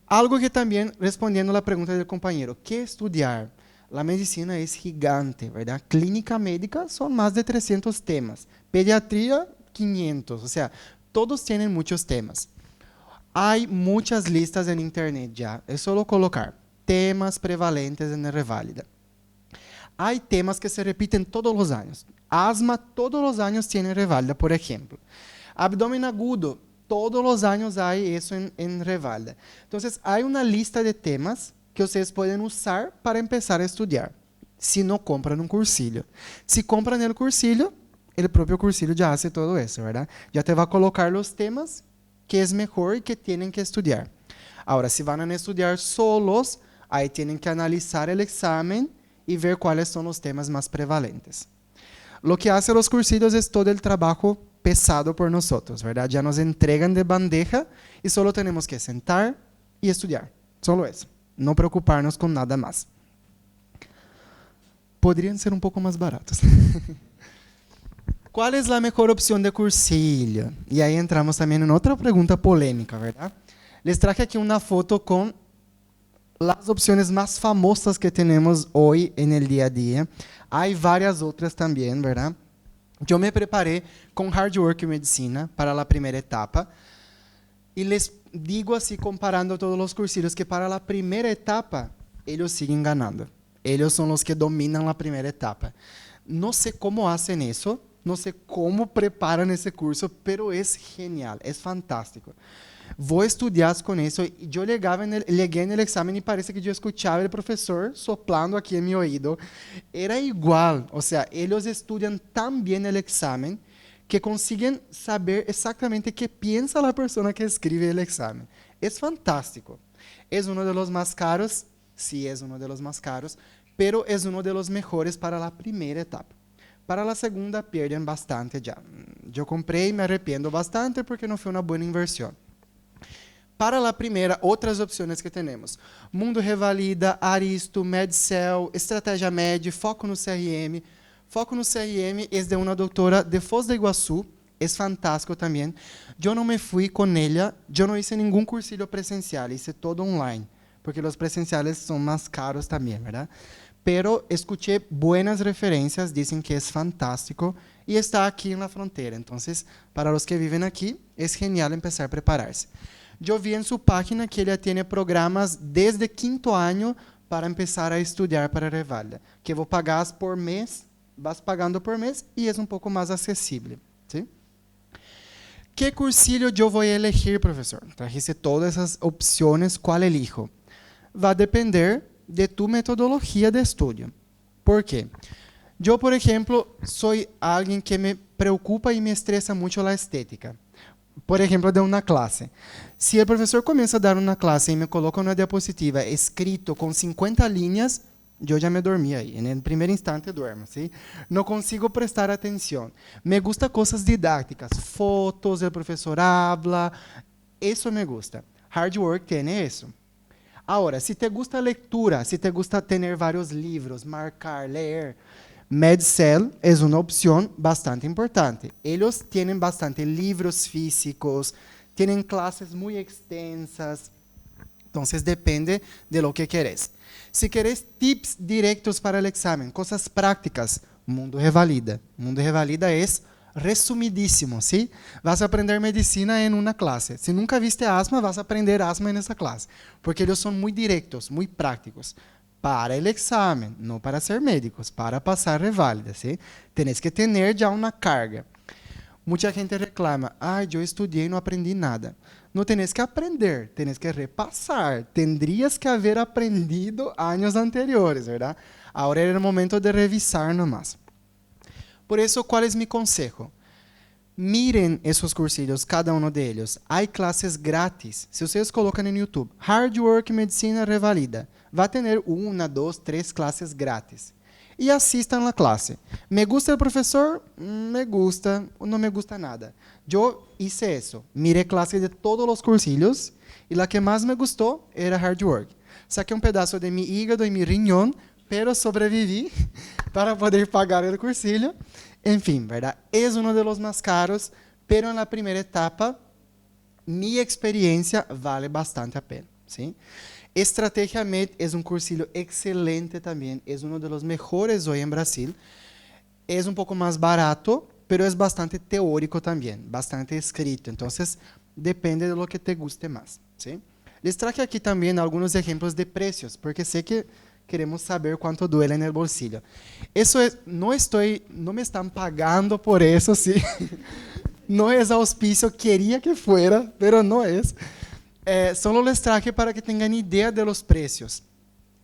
Algo que también, respondiendo a la pregunta del compañero, ¿qué estudiar? La medicina es gigante, ¿verdad? Clínica médica son más de 300 temas, pediatría 500, o sea, todos tienen muchos temas. Hay muchas listas en internet ya, es solo colocar temas prevalentes en Reválida. Hay temas que se repiten todos los años. Asma todos los años tiene Reválida, por ejemplo. Abdomen agudo, todos los años hay eso en Reválida. Entonces, hay una lista de temas que ustedes pueden usar para empezar a estudiar, si no compran un cursillo. Si compran el cursillo, el propio cursillo ya hace todo eso, ¿verdad? Ya te va a colocar los temas que es mejor y que tienen que estudiar. Ahora, si van a estudiar solos, ahí tienen que analizar el examen y ver cuáles son los temas más prevalentes. Lo que hacen los cursillos es todo el trabajo pesado por nosotros, ¿verdad? Ya nos entregan de bandeja y solo tenemos que sentar y estudiar. Solo eso. No preocuparnos con nada más. Podrían ser un poco más baratos. ¿Cuál es la mejor opción de cursillo? Y ahí entramos también en otra pregunta polémica, ¿verdad? Les traje aquí una foto con las opciones más famosas que tenemos hoy en el día a día. Hay varias otras también, ¿verdad? Yo me preparé con Hard Work y Medicina para la primera etapa. Y les digo así, comparando todos los cursillos, que para la primera etapa, ellos siguen ganando. Ellos son los que dominan la primera etapa. No sé cómo hacen eso, no sé cómo preparan ese curso, pero es genial, es fantástico. Vos estudias con eso. Y yo llegué en el examen y parece que yo escuchaba el profesor soplando aquí en mi oído. Era igual, o sea, ellos estudian tan bien el examen que consiguen saber exactamente qué piensa la persona que escribe el examen. Es fantástico. Es uno de los más caros, sí es uno de los más caros, pero es uno de los mejores para la primera etapa. Para la segunda pierden bastante ya. Yo compré y me arrepiento bastante porque no fue una buena inversión. Para la primera, otras opciones que tenemos. Mundo Reválida, Aristo, Medcel, Estratégia Med, Foco no CRM. Foco no CRM es de una doctora de Foz do Iguaçu. es fantástico también. Yo no me fui con ella, yo no hice ningún cursillo presencial, hice todo online, porque los presenciales son más caros también, ¿verdad? Pero escuché buenas referencias, dicen que es fantástico y está aquí en la frontera. Entonces, para los que viven aquí, es genial empezar a prepararse. Yo vi en su página que ella tiene programas desde quinto año para empezar a estudiar para Reválida, que vos pagás por mes, vas pagando por mes y es un poco más accesible, ¿sí? ¿Qué cursillo yo voy a elegir, profesor? Trajiste todas esas opciones, ¿cuál elijo? Va a depender de tu metodología de estudio. ¿Por qué? Yo, por ejemplo, soy alguien que me preocupa y me estresa mucho la estética. Por ejemplo, de una clase. Si el profesor comienza a dar una clase y me coloca una diapositiva escrito con 50 líneas, yo ya me dormí ahí. En el primer instante duermo, ¿sí? No consigo prestar atención. Me gusta cosas didácticas, fotos, el profesor habla. Eso me gusta. Hard Work tiene eso. Ahora, si te gusta lectura, si te gusta tener varios libros, marcar, leer, MedCell es una opción bastante importante. Ellos tienen bastante libros físicos, tienen clases muy extensas, entonces depende de lo que querés. Si querés tips directos para el examen, cosas prácticas, Mundo Revalida. Mundo Revalida es resumidísimo, ¿sí? Vas a aprender medicina en una clase. Si nunca viste asma, vas a aprender asma en esa clase, porque ellos son muy directos, muy prácticos. Para el examen, no para ser médicos, para pasar Reválida, ¿sí? Tenés que tener ya una carga. Mucha gente reclama, yo estudié y no aprendí nada. No tenés que aprender, tenés que repasar. Tendrías que haber aprendido años anteriores, ¿verdad? Ahora era el momento de revisar nomás. Por eso, ¿cuál es mi consejo? Miren esos cursillos, cada uno de ellos. Hay clases gratis. Si ustedes colocan en YouTube, Hard Work Medicina Revalida, va a tener 1, 2, 3 clases gratis. Y asistan la clase. ¿Me gusta el profesor? Me gusta, no me gusta nada. Yo hice eso. Miré clases de todos los cursillos y la que más me gustó era Hard Work. Saqué un pedazo de mi hígado y mi riñón, pero sobreviví para poder pagar el cursillo. En fin, ¿verdad? Es uno de los más caros, pero en la primera etapa, mi experiencia vale bastante a pena, ¿sí? Estrategia Med es un cursillo excelente también, es uno de los mejores hoy en Brasil. Es un poco más barato, pero es bastante teórico también, bastante escrito. Entonces, depende de lo que te guste más, ¿sí? Les traje aquí también algunos ejemplos de precios, porque sé que queremos saber cuánto duele en el bolsillo. Eso es, no me están pagando por eso, ¿sí? No es auspicio, quería que fuera, pero no es. Solo les traje para que tengan idea de los precios.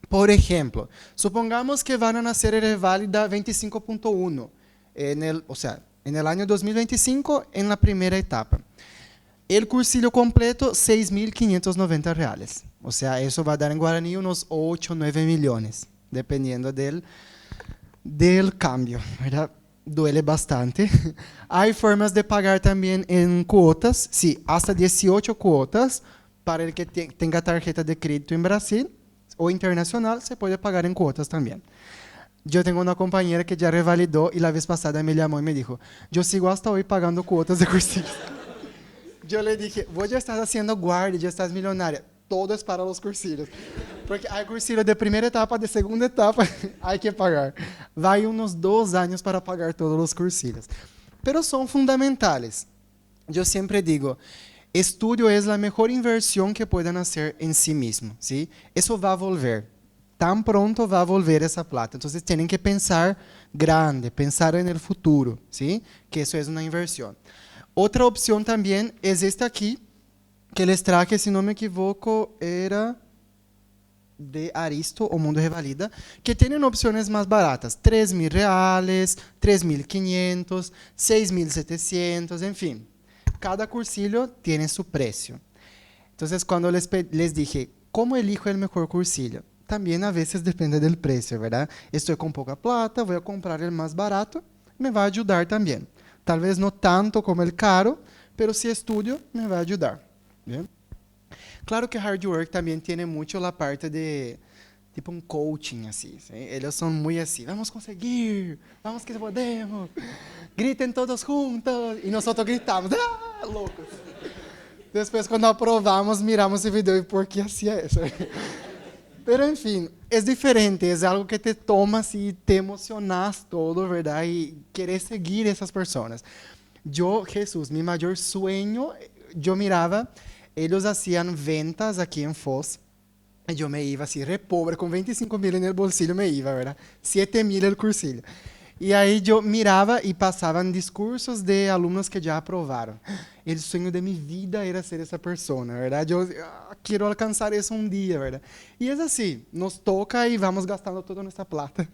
Por ejemplo, supongamos que van a nacer en Reválida 25.1, en el año 2025, en la primera etapa. El cursillo completo, R$6.590. O sea, eso va a dar en guaraní unos 8, 9 millones, dependiendo del cambio, ¿verdad? Duele bastante. Hay formas de pagar también en cuotas, sí, hasta 18 cuotas. Para el que tenga tarjeta de crédito en Brasil o internacional, se puede pagar en cuotas también. Yo tengo una compañera que ya revalidó y la vez pasada me llamó y me dijo, yo sigo hasta hoy pagando cuotas de cursillos. Yo le dije, vos ya estás haciendo guardia, ya estás millonaria. Todo es para los cursillos. Porque hay cursillos de primera etapa, de segunda etapa, hay que pagar. Va a ir unos 2 años para pagar todos los cursillos. Pero son fundamentales. Yo siempre digo, estudio es la mejor inversión que puedan hacer en sí mismo, ¿sí? Eso va a volver. Tan pronto va a volver esa plata. Entonces tienen que pensar grande, pensar en el futuro, ¿sí? Que eso es una inversión. Otra opción también es esta aquí, que les traje, si no me equivoco, era de Aristo o Mundo Revalida, que tienen opciones más baratas, R$3.000, 3.500, 6.700, en fin. Cada cursillo tiene su precio. Entonces, cuando les dije, ¿cómo elijo el mejor cursillo? También a veces depende del precio, ¿verdad? Estoy con poca plata, voy a comprar el más barato, me va a ayudar también. Tal vez no tanto como el caro, pero si estudio, me va a ayudar. ¿Bien? Claro que Hard Work también tiene mucho la parte de tipo un coaching así, ¿sí? Ellos son muy así, vamos a conseguir, vamos que podemos. griten todos juntos, y nosotros gritamos, ¡ah! Locos. Después, cuando aprobamos, miramos el video y ¿por qué hacía eso? Pero, en fin, es diferente, es algo que te tomas y te emocionas todo, ¿verdad? Y quieres seguir esas personas. Yo, Jesús, mi mayor sueño, yo miraba, ellos hacían ventas aquí en Foz, y yo me iba así, re pobre, con 25.000 en el bolsillo me iba, ¿verdad? 7.000 el cursillo. Y ahí yo miraba y pasaban discursos de alumnos que ya aprobaron. El sueño de mi vida era ser esa persona, ¿verdad? Yo quiero alcanzar eso un día, ¿verdad? Y es así, nos toca y vamos gastando toda nuestra plata.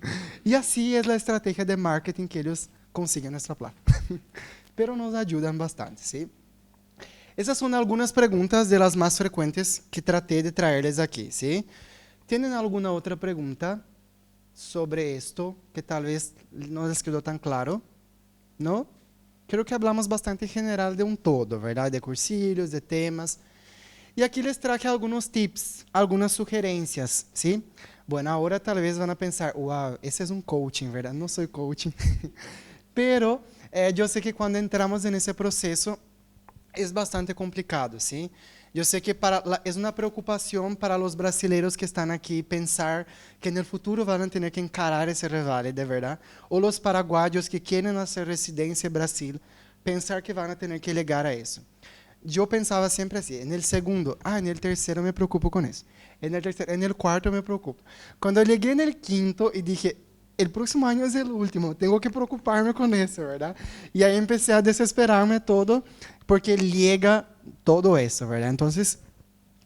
Y así es la estrategia de marketing que ellos consiguen nuestra plata. Pero nos ayudan bastante, ¿sí? Esas son algunas preguntas de las más frecuentes que traté de traerles aquí, ¿sí? ¿Tienen alguna otra pregunta sobre esto que tal vez no les quedó tan claro? ¿No? Creo que hablamos bastante en general de un todo, ¿verdad? De cursillos, de temas. Y aquí les traje algunos tips, algunas sugerencias, ¿sí? Bueno, ahora tal vez van a pensar, wow, ese es un coaching, ¿verdad? No soy coaching. Pero yo sé que cuando entramos en ese proceso es bastante complicado, ¿sí? Yo sé que es una preocupación para los brasileños que están aquí pensar que en el futuro van a tener que encarar ese revale, de verdad. O los paraguayos que quieren hacer residencia en Brasil, pensar que van a tener que llegar a eso. Yo pensaba siempre así, en el segundo, en el tercero me preocupo con eso. En el cuarto me preocupo. Cuando llegué en el quinto y dije, el próximo año es el último, tengo que preocuparme con eso, ¿verdad? Y ahí empecé a desesperarme todo, porque llega todo eso, ¿verdad? Entonces,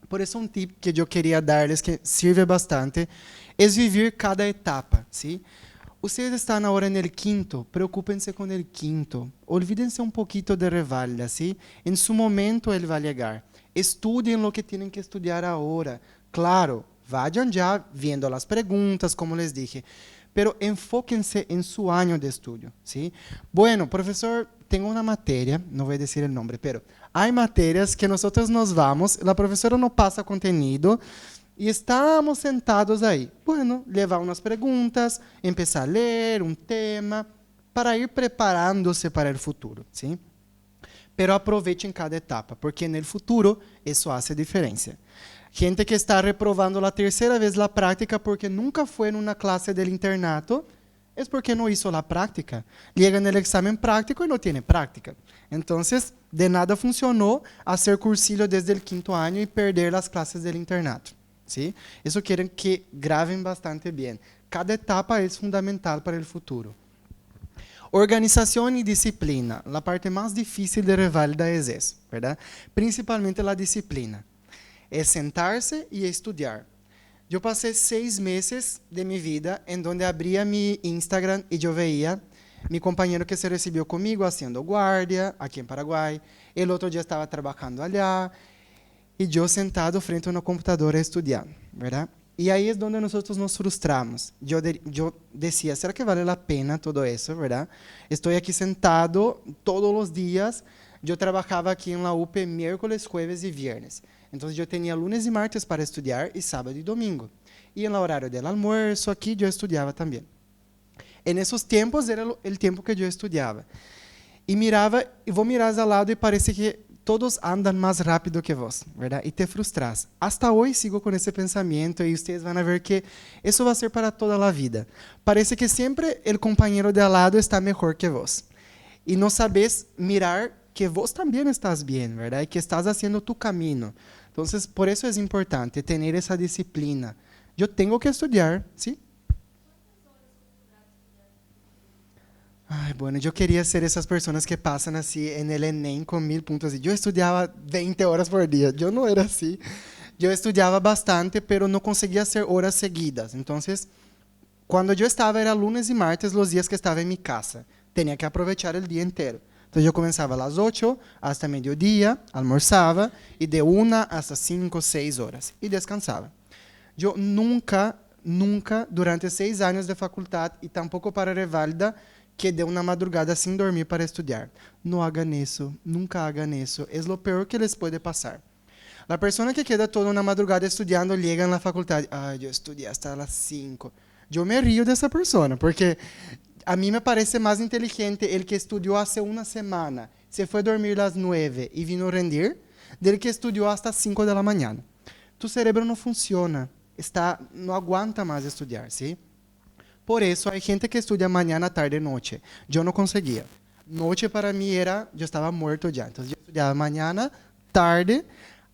por eso un tip que yo quería darles, que sirve bastante, es vivir cada etapa, ¿sí? Ustedes están ahora en el quinto, preocúpense con el quinto, olvídense un poquito de reválida, ¿sí? En su momento él va a llegar. Estudien lo que tienen que estudiar ahora. Claro, vayan ya viendo las preguntas, como les dije, pero enfóquense en su año de estudio, ¿sí? Bueno, profesor, tengo una materia, no voy a decir el nombre, pero hay materias que nosotros nos vamos, la profesora no pasa contenido y estamos sentados ahí. Bueno, levar unas preguntas, empezar a leer un tema para ir preparándose para el futuro, ¿sí? Pero aprovechen cada etapa, porque en el futuro eso hace diferencia. Gente que está reprobando la tercera vez la práctica porque nunca fue en una clase del internato, es porque no hizo la práctica. Llega en el examen práctico y no tiene práctica. Entonces, de nada funcionó hacer cursillo desde el quinto año y perder las clases del internato, ¿sí? Eso quieren que graben bastante bien. Cada etapa es fundamental para el futuro. Organización y disciplina. La parte más difícil de reválida es eso, ¿verdad? Principalmente la disciplina. Es sentarse y estudiar. Yo pasé 6 meses de mi vida en donde abría mi Instagram y yo veía mi compañero que se recibió conmigo haciendo guardia aquí en Paraguay, el otro ya estaba trabajando allá, y yo sentado frente a una computadora estudiando, ¿verdad? Y ahí es donde nosotros nos frustramos. Yo decía, ¿será que vale la pena todo eso, verdad? Estoy aquí sentado todos los días. Yo trabajaba aquí en la UP miércoles, jueves y viernes. Entonces yo tenía lunes y martes para estudiar y sábado y domingo. Y en el horario del almuerzo aquí yo estudiaba también. En esos tiempos era el tiempo que yo estudiaba. Y miraba, y vos mirás al lado y parece que todos andan más rápido que vos, ¿verdad? Y te frustras. Hasta hoy sigo con ese pensamiento y ustedes van a ver que eso va a ser para toda la vida. Parece que siempre el compañero de al lado está mejor que vos. Y no sabes mirar que vos también estás bien, ¿verdad? Y que estás haciendo tu camino. Entonces, por eso es importante tener esa disciplina. Yo tengo que estudiar, ¿sí? Ay, bueno, yo quería ser esas personas que pasan así en el ENEM con 1000 puntos. Yo estudiaba 20 horas por día. Yo no era así. Yo estudiaba bastante, pero no conseguía hacer horas seguidas. Entonces, cuando yo estaba, era lunes y martes, los días que estaba en mi casa. Tenía que aprovechar el día entero. Entonces, yo comenzaba a las 8 hasta mediodía, almorzaba, y de 1 hasta 5, 6 horas. Y descansaba. Yo nunca, durante 6 años de facultad, y tampoco para reválida, quedé una madrugada sin dormir para estudiar. No hagan eso, nunca hagan eso. Es lo peor que les puede pasar. La persona que queda toda una madrugada estudiando llega en la facultad, yo estudié hasta las 5. Yo me río de esa persona, porque a mí me parece más inteligente el que estudió hace una semana, se fue a dormir a las 9 y vino a rendir, del que estudió hasta 5 de la mañana. Tu cerebro no funciona, no aguanta más estudiar, ¿sí? Por eso hay gente que estudia mañana, tarde, noche. Yo no conseguía. Noche para mí era, yo estaba muerto ya. Entonces yo estudiaba mañana, tarde.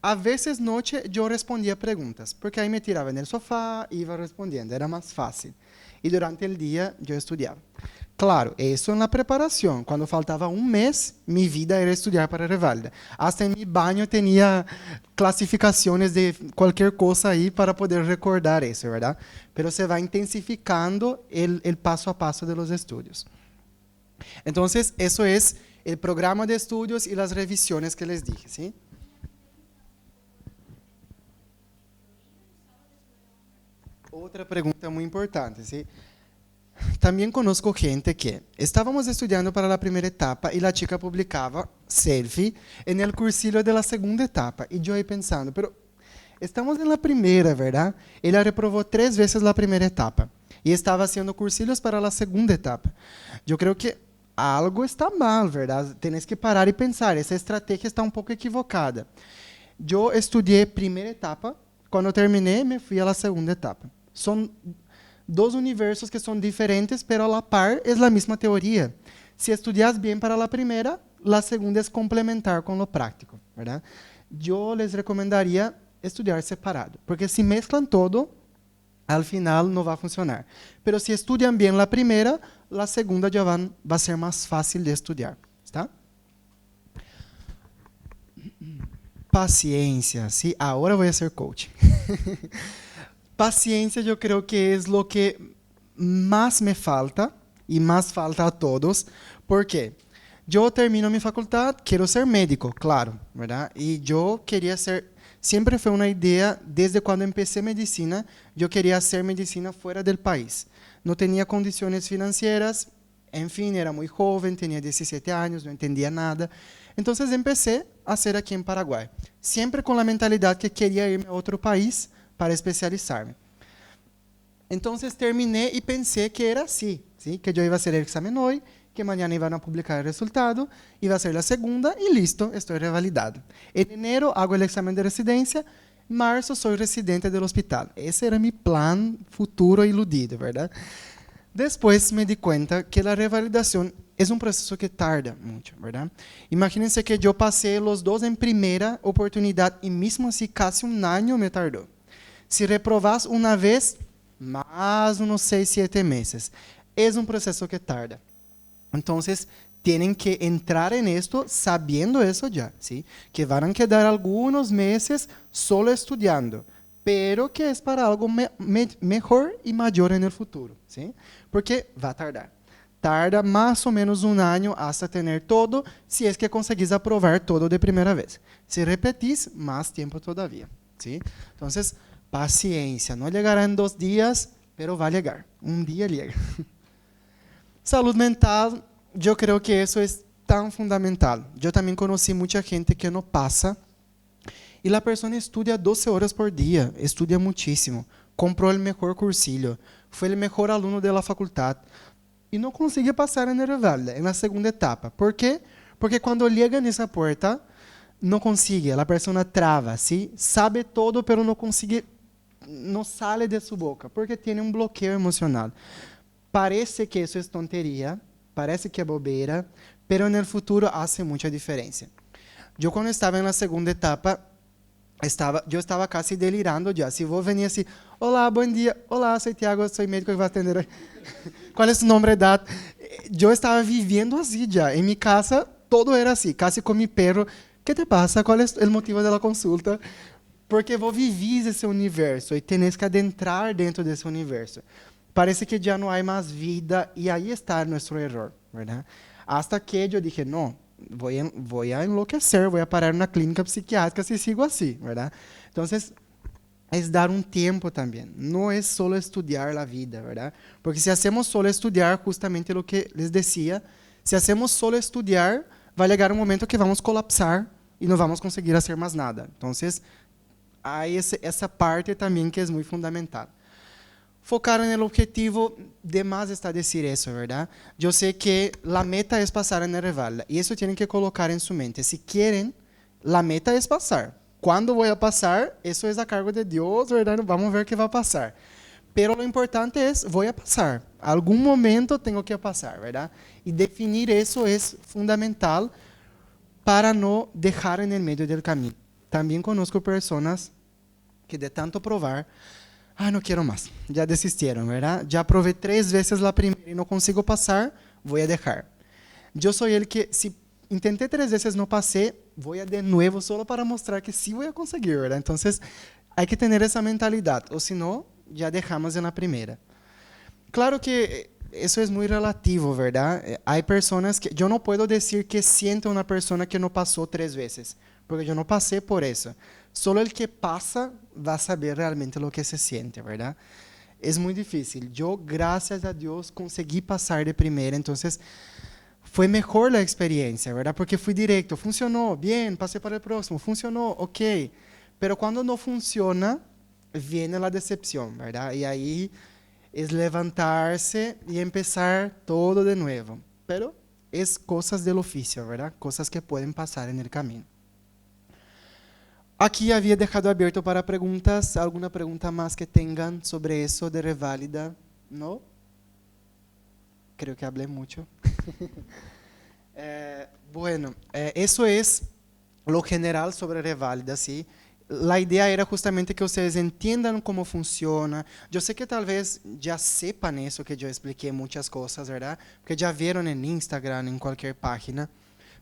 A veces noche yo respondía preguntas, porque ahí me tiraba en el sofá, iba respondiendo, era más fácil. Y durante el día yo estudiaba. Claro, eso en la preparación. Cuando faltaba un mes, mi vida era estudiar para Reválida. Hasta en mi baño tenía clasificaciones de cualquier cosa ahí para poder recordar eso, ¿verdad? Pero se va intensificando el paso a paso de los estudios. Entonces, eso es el programa de estudios y las revisiones que les dije, ¿sí? Otra pregunta muy importante, ¿sí? También conozco gente que estábamos estudiando para la primera etapa y la chica publicaba selfie en el cursillo de la segunda etapa. Y yo ahí pensando, pero estamos en la primera, ¿verdad? Ella reprobó 3 veces la primera etapa y estaba haciendo cursillos para la segunda etapa. Yo creo que algo está mal, ¿verdad? Tienes que parar y pensar, esa estrategia está un poco equivocada. Yo estudié primera etapa, cuando terminé me fui a la segunda etapa. Son 2 universos que son diferentes, pero a la par es la misma teoría. Si estudias bien para la primera, la segunda es complementar con lo práctico, ¿verdad? Yo les recomendaría estudiar separado, porque si mezclan todo, al final no va a funcionar. Pero si estudian bien la primera, la segunda ya va a ser más fácil de estudiar, ¿está? Paciencia, ¿sí? Ahora voy a ser coach. Paciencia yo creo que es lo que más me falta y más falta a todos. ¿Por qué? Yo termino mi facultad, quiero ser médico, claro, ¿verdad? Y yo quería ser, siempre fue una idea, desde cuando empecé medicina, yo quería hacer medicina fuera del país. No tenía condiciones financieras, en fin, era muy joven, tenía 17 años, no entendía nada. Entonces empecé a hacer aquí en Paraguay, siempre con la mentalidad que quería irme a otro país para especializarme. Entonces terminé y pensé que era así, ¿sí? Que yo iba a hacer el examen hoy, que mañana iban a publicar el resultado, iba a ser la segunda y listo, estoy revalidado. En enero hago el examen de residencia, en marzo soy residente del hospital. Ese era mi plan futuro iludido, ¿verdad? Después me di cuenta que la revalidación es un proceso que tarda mucho, ¿verdad? Imagínense que yo pasé los 2 en primera oportunidad y mismo así casi un año me tardó. Si reprobas una vez, más unos 6, 7 meses. Es un proceso que tarda. Entonces, tienen que entrar en esto sabiendo eso ya, ¿sí? Que van a quedar algunos meses solo estudiando, pero que es para algo mejor y mayor en el futuro, ¿sí? Porque va a tardar. Tarda más o menos un año hasta tener todo, si es que conseguís aprobar todo de primera vez. Si repetís, más tiempo todavía, ¿sí? Entonces, paciencia, no llegará en 2 días, pero va a llegar. Un día llega. Salud mental, yo creo que eso es tan fundamental. Yo también conocí mucha gente que no pasa y la persona estudia 12 horas por día, estudia muchísimo, compró el mejor cursillo, fue el mejor alumno de la facultad y no consigue pasar en el Reválida, en la segunda etapa. ¿Por qué? Porque cuando llega en esa puerta, no consigue, la persona traba, ¿sí? Sabe todo, pero no consigue, no sale de su boca, porque tiene un bloqueo emocional. Parece que eso es tontería, parece que es bobeira, pero en el futuro hace mucha diferencia. Yo cuando estaba en la segunda etapa, yo estaba casi delirando ya. Si vos venía así, hola, buen día, hola, soy Tiago, soy médico que va a atender hoy. ¿Cuál es su nombre, edad? Yo estaba viviendo así ya. En mi casa, todo era así, casi con mi perro. ¿Qué te pasa? ¿Cuál es el motivo de la consulta? Porque vos vivís ese universo y tenés que adentrar dentro de ese universo. Parece que ya no hay más vida y ahí está nuestro error, ¿verdad? Hasta que yo dije, no, voy a enloquecer, voy a parar en una clínica psiquiátrica si sigo así, ¿verdad? Entonces, es dar un tiempo también. No es solo estudiar la vida, ¿verdad? Porque si hacemos solo estudiar, justamente lo que les decía, si hacemos solo estudiar, va a llegar un momento que vamos a colapsar y no vamos a conseguir hacer más nada. Entonces, hay esa parte también que es muy fundamental. focar en el objetivo, de más está decir eso, ¿verdad? Yo sé que la meta es pasar en la reválida y eso tienen que colocar en su mente. Si quieren, la meta es pasar. ¿Cuándo voy a pasar? Eso es a cargo de Dios, ¿verdad? Vamos a ver qué va a pasar. Pero lo importante es, voy a pasar. Algún momento tengo que pasar, ¿verdad? Y definir eso es fundamental para no dejar en el medio del camino. También conozco personas que de tanto probar, no quiero más, ya desistieron, ¿verdad? Ya probé 3 veces la primera y no consigo pasar, voy a dejar. Yo soy el que, si intenté 3 veces, no pasé, voy a de nuevo solo para mostrar que sí voy a conseguir, ¿verdad? Entonces, hay que tener esa mentalidad, o si no, ya dejamos en la primera. Claro que eso es muy relativo, ¿verdad? Hay personas que, yo no puedo decir que siento una persona que no pasó 3 veces, porque yo no pasé por eso. Solo el que pasa va a saber realmente lo que se siente, ¿verdad? Es muy difícil. Yo, gracias a Dios, conseguí pasar de primera, entonces fue mejor la experiencia, ¿verdad? Porque fui directo, funcionó, bien, pasé para el próximo, funcionó, ok. Pero cuando no funciona, viene la decepción, ¿verdad? Y ahí es levantarse y empezar todo de nuevo. Pero es cosas del oficio, ¿verdad? Cosas que pueden pasar en el camino. Aquí había dejado abierto para preguntas. ¿Alguna pregunta más que tengan sobre eso de reválida? ¿No? Creo que hablé mucho. Bueno, eso es lo general sobre reválida, ¿sí? La idea era justamente que ustedes entiendan cómo funciona. Yo sé que tal vez ya sepan eso, que yo expliqué muchas cosas, ¿verdad? Que ya vieron en Instagram, en cualquier página.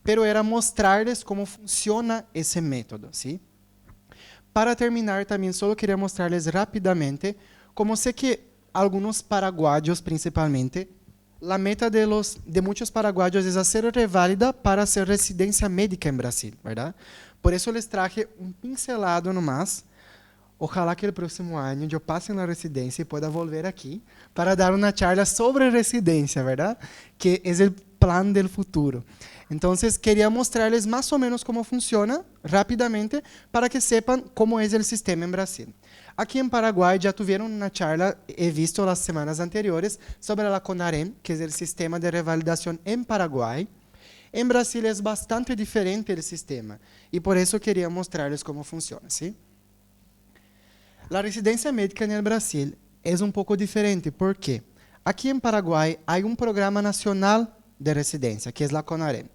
Pero era mostrarles cómo funciona ese método, ¿sí? Para terminar, también solo quería mostrarles rápidamente, como sé que algunos paraguayos principalmente, la meta de muchos paraguayos es hacer reválida para hacer residencia médica en Brasil, ¿verdad? Por eso les traje un pincelado nomás. Ojalá que el próximo año yo pase en la residencia y pueda volver aquí para dar una charla sobre residencia, ¿verdad? Que es el plan del futuro. Entonces, quería mostrarles más o menos cómo funciona rápidamente para que sepan cómo es el sistema en Brasil. Aquí en Paraguay ya tuvieron una charla, he visto las semanas anteriores, sobre la CONAREM, que es el sistema de revalidación en Paraguay. En Brasil es bastante diferente el sistema y por eso quería mostrarles cómo funciona, ¿sí? La residencia médica en el Brasil es un poco diferente. ¿Por qué? Aquí en Paraguay hay un programa nacional de residencia, que es la CONAREM.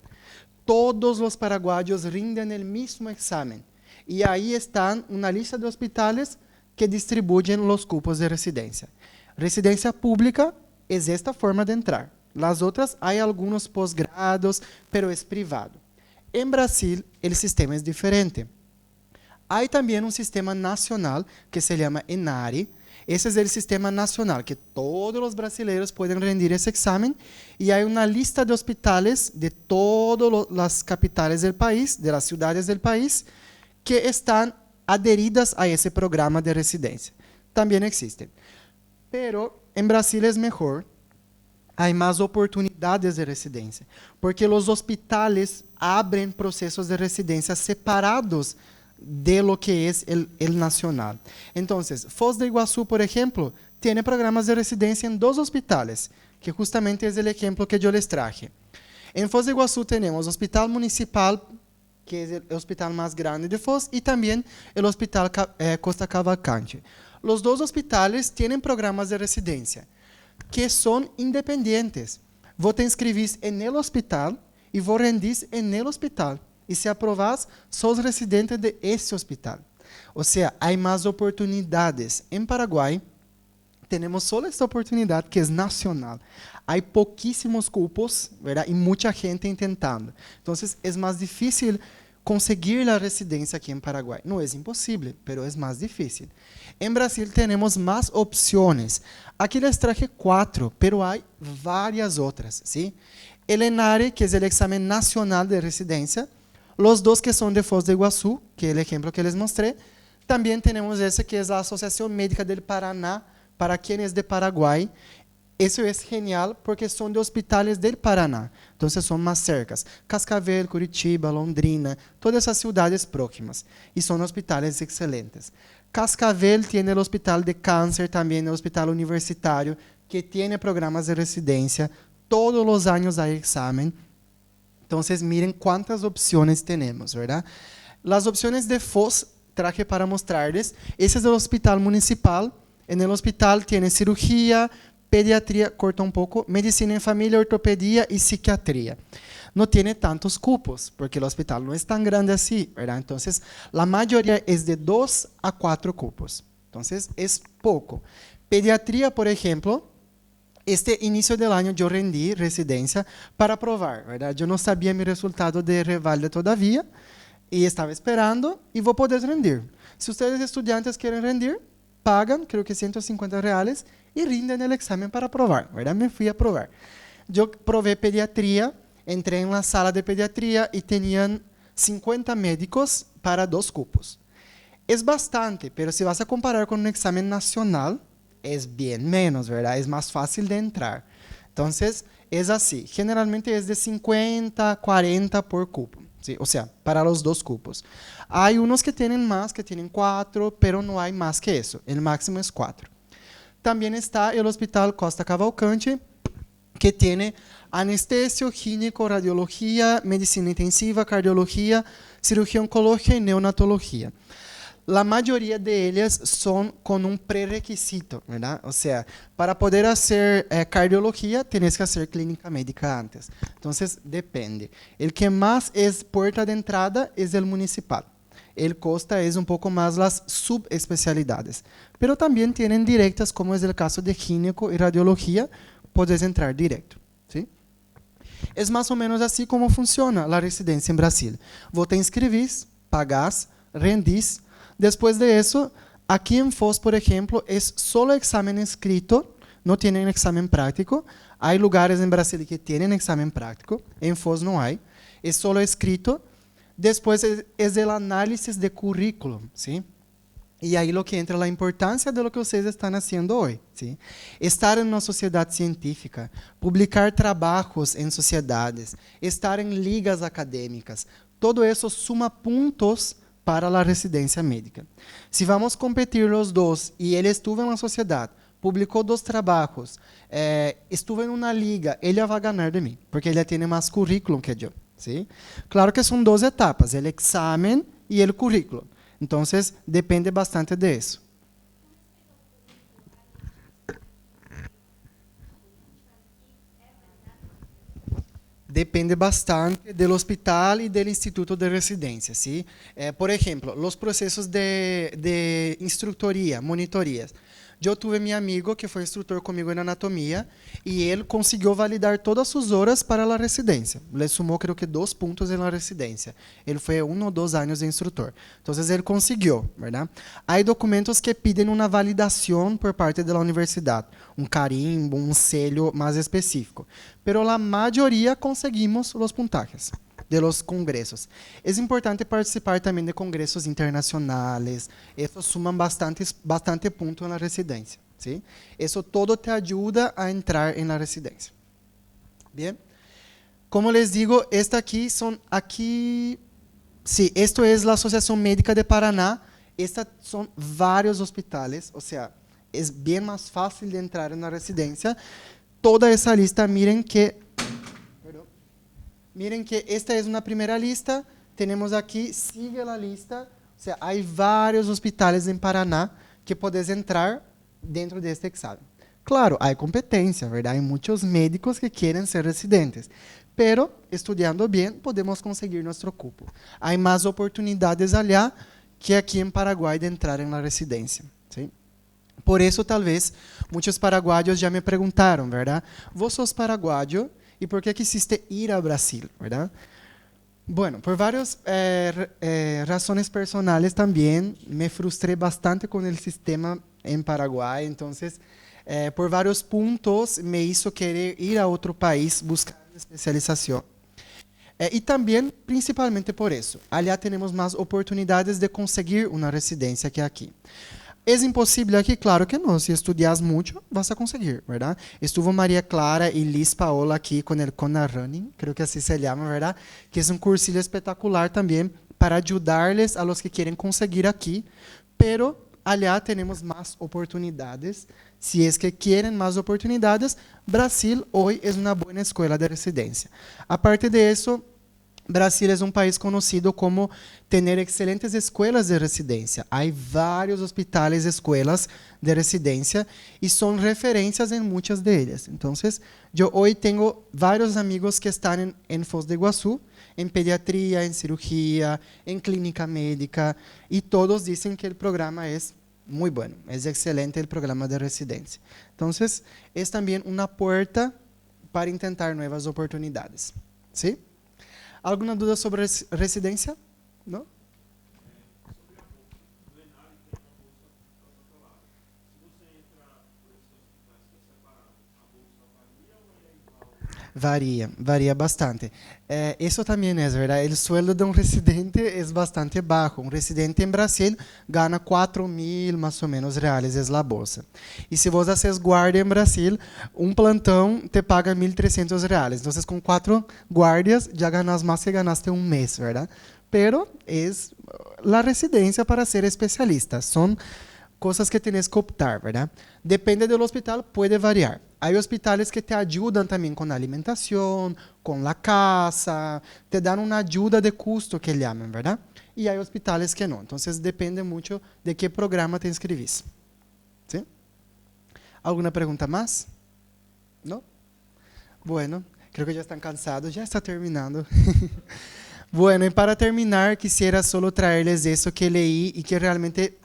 Todos los paraguayos rinden el mismo examen y ahí están una lista de hospitales que distribuyen los cupos de residencia. Residencia pública es esta forma de entrar. Las otras hay algunos posgrados, pero es privado. En Brasil, el sistema es diferente. Hay también un sistema nacional que se llama ENARE. Ese es el sistema nacional, que todos los brasileños pueden rendir ese examen. Y hay una lista de hospitales de todas las capitales del país, de las ciudades del país, que están adheridas a ese programa de residencia. También existen. Pero en Brasil es mejor. Hay más oportunidades de residencia, porque los hospitales abren procesos de residencia separados de lo que es el nacional. Entonces, Foz de Iguazú, por ejemplo, tiene programas de residencia en 2 hospitales, que justamente es el ejemplo que yo les traje. En Foz de Iguazú tenemos el Hospital Municipal, que es el hospital más grande de Foz, y también el Hospital Costa Cavalcante. Los 2 hospitales tienen programas de residencia, que son independientes. Vos te inscribís en el hospital y vos rendís en el hospital. Y si aprobás, sos residente de ese hospital. O sea, hay más oportunidades. En Paraguay, tenemos solo esta oportunidad que es nacional. Hay poquísimos cupos, ¿verdad? Y mucha gente intentando. Entonces, es más difícil conseguir la residencia aquí en Paraguay. No es imposible, pero es más difícil. En Brasil tenemos más opciones. Aquí les traje 4, pero hay varias otras, ¿sí? El ENARE, que es el examen nacional de residencia. Los 2 que son de Foz de Iguazú, que es el ejemplo que les mostré. También tenemos ese que es la Asociación Médica del Paraná, para quien es de Paraguay. Eso es genial porque son de hospitales del Paraná. Entonces son más cercas. Cascavel, Curitiba, Londrina, todas esas ciudades próximas. Y son hospitales excelentes. Cascavel tiene el hospital de cáncer, también el hospital universitario, que tiene programas de residencia. Todos los años hay examen. Entonces, miren cuántas opciones tenemos, ¿verdad? Las opciones de Foz traje para mostrarles. Ese es el hospital municipal. En el hospital tiene cirugía, pediatría, corta un poco, medicina en familia, ortopedia y psiquiatría. No tiene tantos cupos, porque el hospital no es tan grande así, ¿verdad? Entonces, la mayoría es de 2 a 4 cupos. Entonces, es poco. Pediatría, por ejemplo, este inicio del año yo rendí residencia para probar, ¿verdad? Yo no sabía mi resultado de reválida todavía y estaba esperando y voy a poder rendir. Si ustedes estudiantes quieren rendir, pagan, creo que R$150 y rinden el examen para probar, ¿verdad? Me fui a probar. Yo probé pediatría, entré en la sala de pediatría y tenían 50 médicos para 2 cupos. Es bastante, pero si vas a comparar con un examen nacional, es bien menos, ¿verdad? Es más fácil de entrar. Entonces, es así. Generalmente es de 50 a 40 por cupo, ¿sí? O sea, para los 2 cupos. Hay unos que tienen más, que tienen 4, pero no hay más que eso. El máximo es 4. También está el Hospital Costa Cavalcante, que tiene anestesio, gineco, radiología, medicina intensiva, cardiología, cirugía oncológica y neonatología. La mayoría de ellas son con un prerequisito, ¿verdad? O sea, para poder hacer cardiología, tienes que hacer clínica médica antes. Entonces, depende. El que más es puerta de entrada es el municipal. El Costa es un poco más las subespecialidades. Pero también tienen directas, como es el caso de gineco y radiología, puedes entrar directo, ¿sí? Es más o menos así como funciona la residencia en Brasil. Vos te inscribís, pagás, rendís. Después de eso, aquí en Foz, por ejemplo, es solo examen escrito, no tienen examen práctico. Hay lugares en Brasil que tienen examen práctico, en Foz no hay. Es solo escrito. Después es el análisis de currículum, ¿sí? Y ahí lo que entra la importancia de lo que ustedes están haciendo hoy, ¿sí? Estar en una sociedad científica, publicar trabajos en sociedades, estar en ligas académicas, todo eso suma puntos para la residencia médica. Si vamos a competir los dos y él estuvo en la sociedad, publicó 2 trabajos, estuvo en una liga, ella va a ganar de mí, porque ella tiene más currículum que yo, ¿sí? Claro que son 2 etapas, el examen y el currículum. Entonces, depende bastante de eso. Depende bastante del hospital y del instituto de residencia, ¿sí? Por ejemplo, los procesos de instructoría, monitorías. Yo tuve mi amigo que fue instructor conmigo en anatomía y él consiguió validar todas sus horas para la residencia. Le sumó creo que 2 puntos en la residencia. Él fue 1 o 2 años de instructor. Entonces él consiguió, ¿verdad? Hay documentos que piden una validación por parte de la universidad, un carimbo, un sello más específico. Pero la mayoría conseguimos los puntajes de los congresos. Es importante participar también de congresos internacionales. Eso suman bastante punto en la residencia, ¿sí? Eso todo te ayuda a entrar en la residencia. Bien. Como les digo, sí, esto es la Asociación Médica de Paraná. Estas son varios hospitales, o sea, es bien más fácil de entrar en la residencia. Toda esa lista, miren que esta es una primera lista, tenemos aquí, sigue la lista, o sea, hay varios hospitales en Paraná que puedes entrar dentro de este examen. Claro, hay competencia, ¿verdad? Hay muchos médicos que quieren ser residentes, pero estudiando bien podemos conseguir nuestro cupo. Hay más oportunidades allá que aquí en Paraguay de entrar en la residencia, ¿sí? Por eso, tal vez, muchos paraguayos ya me preguntaron, ¿verdad? ¿Vos sos paraguayo? ¿Y por qué quisiste ir a Brasil, verdad? Bueno, por varias razones personales también, me frustré bastante con el sistema en Paraguay, entonces, por varios puntos me hizo querer ir a otro país, buscar especialización. Y también, principalmente por eso, allá tenemos más oportunidades de conseguir una residencia que aquí. ¿Es imposible aquí? Claro que no. Si estudias mucho, vas a conseguir, ¿verdad? Estuvo María Clara y Liz Paola aquí con el Kona Running, creo que así se llama, ¿verdad? Que es un cursillo espectacular también para ayudarles a los que quieren conseguir aquí, pero allá tenemos más oportunidades. Si es que quieren más oportunidades, Brasil hoy es una buena escuela de residencia. Aparte de eso, Brasil es un país conocido como tener excelentes escuelas de residencia. Hay varios hospitales, escuelas de residencia y son referencias en muchas de ellas. Entonces, yo hoy tengo varios amigos que están en Foz de Iguazú, en pediatría, en cirugía, en clínica médica, y todos dicen que el programa es muy bueno, es excelente el programa de residencia. Entonces, es también una puerta para intentar nuevas oportunidades. ¿Sí? ¿Alguna duda sobre residencia? ¿No? Varía bastante. Eso también es verdad. El sueldo de un residente es bastante bajo. Un residente en Brasil gana 4.000 más o menos reales, es la bolsa. Y si vos haces guardia en Brasil, un plantón te paga 1.300 reales. Entonces, con 4 guardias ya ganas más que ganaste un mes, ¿verdad? Pero es la residencia para ser especialista. Son cosas que tienes que optar, ¿verdad? Depende del hospital, puede variar. Hay hospitales que te ayudan también con la alimentación, con la casa, te dan una ayuda de custo que llaman, ¿verdad? Y hay hospitales que no. Entonces depende mucho de qué programa te inscribís. ¿Sí? ¿Alguna pregunta más? ¿No? Bueno, creo que ya están cansados, ya está terminando. Bueno, y para terminar, quisiera solo traerles eso que leí y que realmente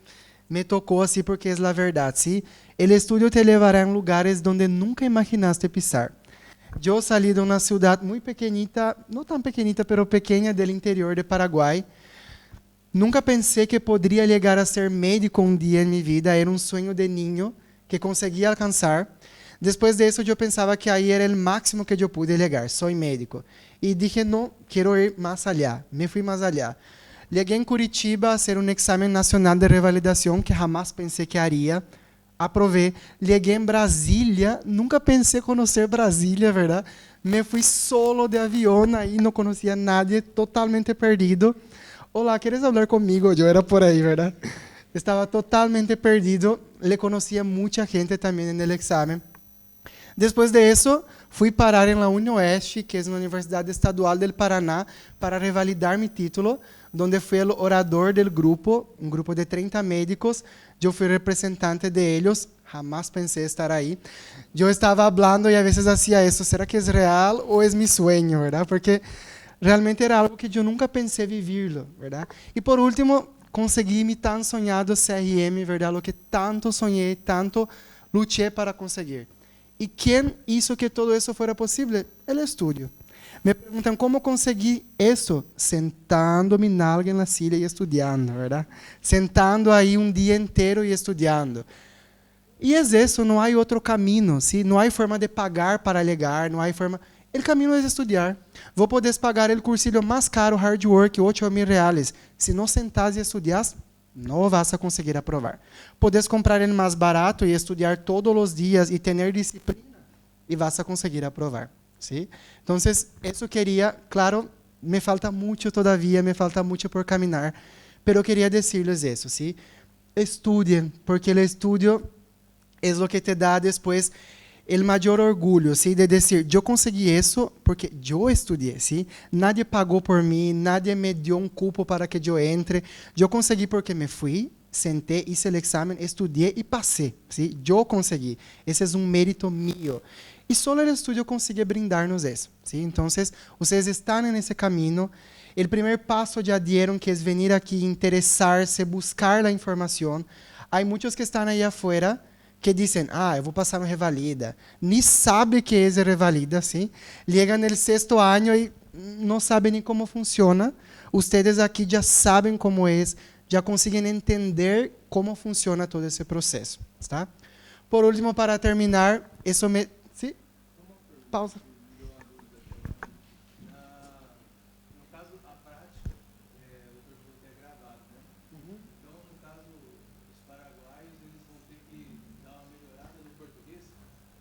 me tocó así porque es la verdad, ¿sí? El estudio te llevará en lugares donde nunca imaginaste pisar. Yo salí de una ciudad muy pequeñita, no tan pequeñita, pero pequeña del interior de Paraguay. Nunca pensé que podría llegar a ser médico un día en mi vida. Era un sueño de niño que conseguí alcanzar. Después de eso yo pensaba que ahí era el máximo que yo pude llegar. Soy médico. Y dije, no, quiero ir más allá. Me fui más allá. Llegué en Curitiba a hacer un examen nacional de revalidación que jamás pensé que haría. Aprobé. Llegué en Brasília. Nunca pensé conocer Brasília, ¿verdad? Me fui solo de avión ahí, no conocía a nadie, totalmente perdido. Hola, ¿quieres hablar conmigo? Yo era por ahí, ¿verdad? Estaba totalmente perdido. Le conocía mucha gente también en el examen. Después de eso, fui parar en la UniOeste, que es una universidad estadual del Paraná, para revalidar mi título, donde fui el orador del grupo, un grupo de 30 médicos. Yo fui representante de ellos, jamás pensé estar ahí. Yo estaba hablando y a veces hacía eso, ¿será que es real o es mi sueño, verdad? Porque realmente era algo que yo nunca pensé vivirlo, ¿verdad? Y por último, conseguí mi tan soñado CRM, ¿verdad? Lo que tanto soñé, tanto luché para conseguir. ¿Y quién hizo que todo eso fuera posible? El estudio. Me preguntan, ¿cómo conseguí eso? Sentándome nalga en la silla y estudiando, ¿verdad? Sentando ahí un día entero y estudiando. Y es eso, no hay otro camino, ¿sí? No hay forma de pagar para llegar, no hay forma... El camino es estudiar. Vos podés pagar el cursillo más caro, hard work, 8.000 reales. Si no sentás y estudias, no vas a conseguir aprobar. Podés comprar el más barato y estudiar todos los días y tener disciplina y vas a conseguir aprobar, ¿sí? Entonces, eso quería, claro, me falta mucho todavía, me falta mucho por caminar, pero quería decirles eso, ¿sí? Estudien, porque el estudio es lo que te da después el mayor orgullo, ¿sí? De decir, yo conseguí eso porque yo estudié, ¿sí? Nadie pagó por mí, nadie me dio un cupo para que yo entre. Yo conseguí porque me fui, senté, hice el examen, estudié y pasé, ¿sí? Yo conseguí. Ese es un mérito mío. Y solo el estudio consigue brindarnos eso, ¿sí? Entonces, ustedes están en ese camino. El primer paso ya dieron, que es venir aquí, interesarse, buscar la información. Hay muchos que están ahí afuera que dicen, eu vou passar no Revalida. Ni sabe que é Revalida, sim. Chega no 6º ano e não sabe nem como funciona. Ustedes aqui já sabem como é, já conseguem entender como funciona todo esse processo, tá? Por último, para terminar, isso me... Sim? Pausa.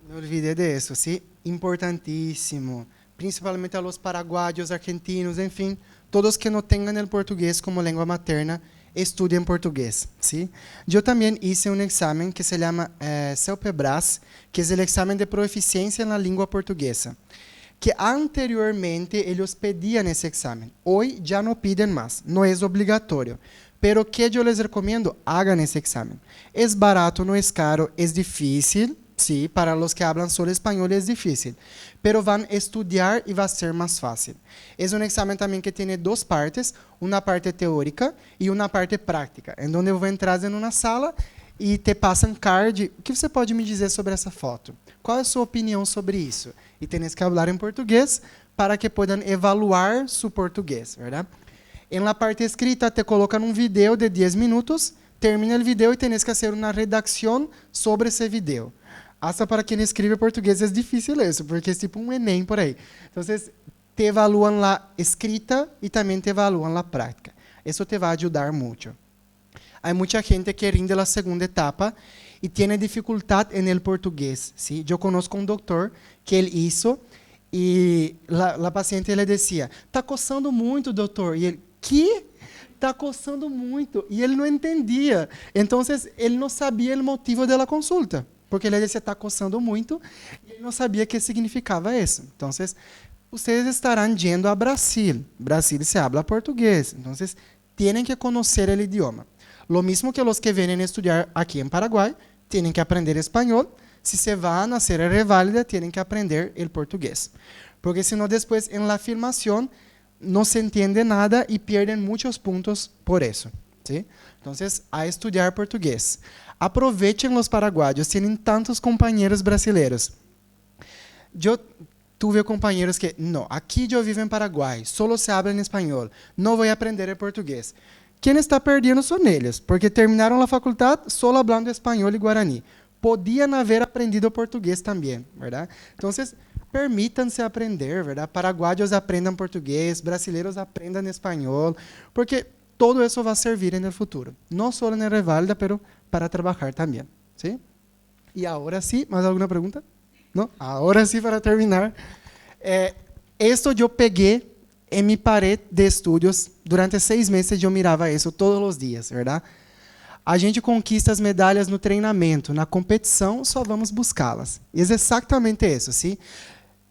Me olvidé de eso, ¿sí? Importantísimo. Principalmente a los paraguayos, argentinos, en fin, todos que no tengan el portugués como lengua materna, estudiem portugués, ¿sí? Yo también hice un examen que se llama CELPE-BRAS, que es el examen de proficiencia en la lengua portuguesa, que anteriormente ellos pedían ese examen. Hoy ya no piden más, no es obligatorio. Pero que yo les recomiendo, hagan ese examen. Es barato, no es caro, es difícil, sí, para los que hablan solo español es difícil, pero van a estudiar y va a ser más fácil. Es un examen también que tiene dos partes, una parte teórica y una parte práctica, en donde vou entrar en una sala e te passam card. O que você pode me dizer sobre essa foto? Qual é a sua opinião sobre isso? E tienes que falar em português para que puedan evaluar su português, ¿verdad? En la parte escrita te colocan un video de 10 minutos, termina el video y tienes que hacer una redacción sobre ese video. Hasta para quien escribe portugués es difícil eso, porque es tipo un Enem por ahí. Entonces, te evalúan la escrita y también te evalúan la práctica. Eso te va a ayudar mucho. Hay mucha gente que rinde la segunda etapa y tiene dificultad en el portugués, ¿sí? Yo conozco un doctor que él hizo y la paciente le decía, está coçando muito, doutor. Y él, ¿qué? Está coçando muito. Y él no entendía. Entonces, él no sabía el motivo de la consulta, porque le decía, está coçando muito, y él no sabía qué significaba eso. Entonces, ustedes estarán yendo a Brasil. Brasil se habla portugués. Entonces, tienen que conocer el idioma. Lo mismo que los que vienen a estudiar aquí en Paraguay, tienen que aprender español. Si se van a hacer a reválida, tienen que aprender el portugués. Porque si no, después en la filmación no se entiende nada y pierden muchos puntos por eso, ¿sí? Entonces, a estudiar portugués. Aprovechen los paraguayos, tienen tantos compañeros brasileños. Yo tuve compañeros que, no, aquí yo vivo en Paraguay, solo se habla en español, no voy a aprender el portugués. Quien está perdiendo son ellos, porque terminaron la facultad solo hablando español y guaraní. Podían haber aprendido portugués también, ¿verdad? Entonces, permítanse aprender, ¿verdad? Paraguayos aprendan portugués, brasileños aprendan español, porque todo eso va a servir en el futuro. No solo en el Reválida, pero para trabajar también, ¿sí? Y ahora sí, ¿más alguna pregunta? ¿No? Ahora sí, para terminar. Esto yo pegué en mi pared de estudios. Durante 6 meses yo miraba eso todos los días, ¿verdad? A gente conquista as medalhas no treinamento, na competição só vamos buscá-las. É exatamente isso, ¿sí?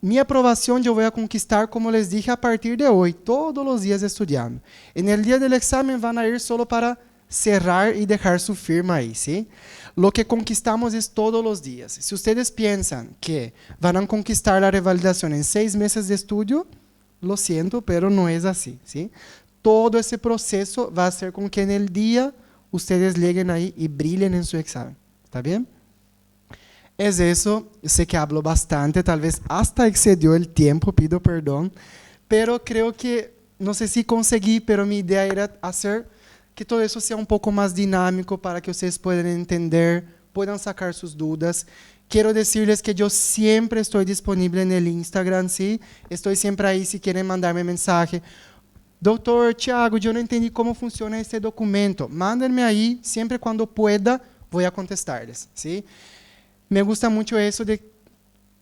Minha aprovação eu vou conquistar, como les dije, a partir de hoje, todos os dias estudando. En el día del examen van a ir solo para cerrar y dejar su firma ahí, ¿sí? Lo que conquistamos es todos los días. Si ustedes piensan que van a conquistar la revalidación en 6 meses de estudio, lo siento, pero no es así, ¿sí? Todo ese proceso va a hacer con que en el día ustedes lleguen ahí y brillen en su examen. ¿Está bien? Es eso. Sé que hablo bastante, tal vez hasta excedió el tiempo, pido perdón, pero creo que, no sé si conseguí, pero mi idea era hacer que todo eso sea un poco más dinámico para que ustedes puedan entender, puedan sacar sus dudas. Quiero decirles que yo siempre estoy disponible en el Instagram, ¿sí? Estoy siempre ahí si quieren mandarme mensaje. Doutor Thiago, yo no entendí cómo funciona este documento. Mándenme ahí, siempre cuando pueda, voy a contestarles, ¿sí? Me gusta mucho eso de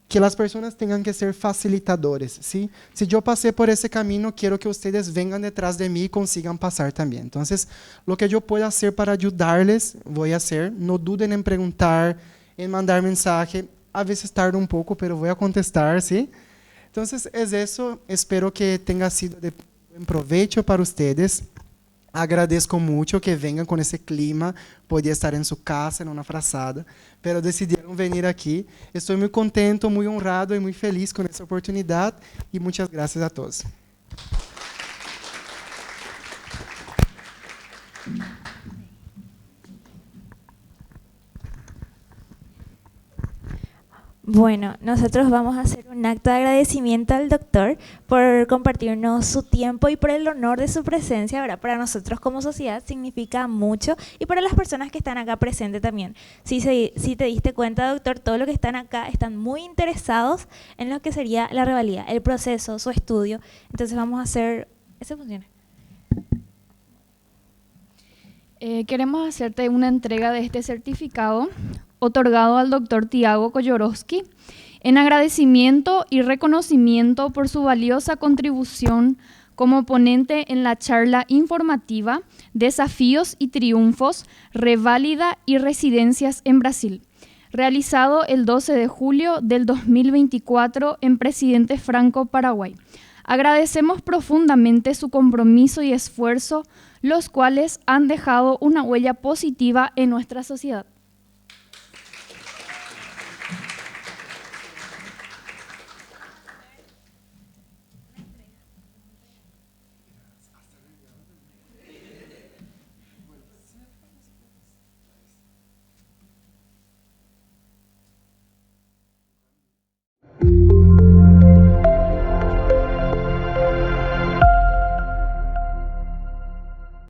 que las personas tengan que ser facilitadores, ¿sí? Si yo pasé por ese camino, quiero que ustedes vengan detrás de mí y consigan pasar también. Entonces, lo que yo pueda hacer para ayudarles, voy a hacer. No duden en preguntar, en mandar mensaje. A veces tarda un poco, pero voy a contestar, ¿sí? Entonces, es eso. Espero que tenga sido de buen provecho para ustedes. Agradezco mucho que vengan con ese clima. Podía estar en su casa, en una frazada, pero decidieron venir aquí. Estoy muy contento, muy honrado y muy feliz con esta oportunidad. Y muchas gracias a todos. Bueno, nosotros vamos a hacer un acto de agradecimiento al doctor por compartirnos su tiempo y por el honor de su presencia, ¿verdad? Para nosotros como sociedad significa mucho y para las personas que están acá presentes también. Si te diste cuenta, doctor, todos los que están acá están muy interesados en lo que sería la revalida, el proceso, su estudio. Entonces vamos a hacer... ¿Eso funciona? Queremos hacerte una entrega de este certificado otorgado al doctor Thiago Koyorowski en agradecimiento y reconocimiento por su valiosa contribución como ponente en la charla informativa Desafíos y Triunfos, Reválida y Residencias en Brasil, realizado el 12 de julio del 2024 en Presidente Franco, Paraguay. Agradecemos profundamente su compromiso y esfuerzo, los cuales han dejado una huella positiva en nuestra sociedad.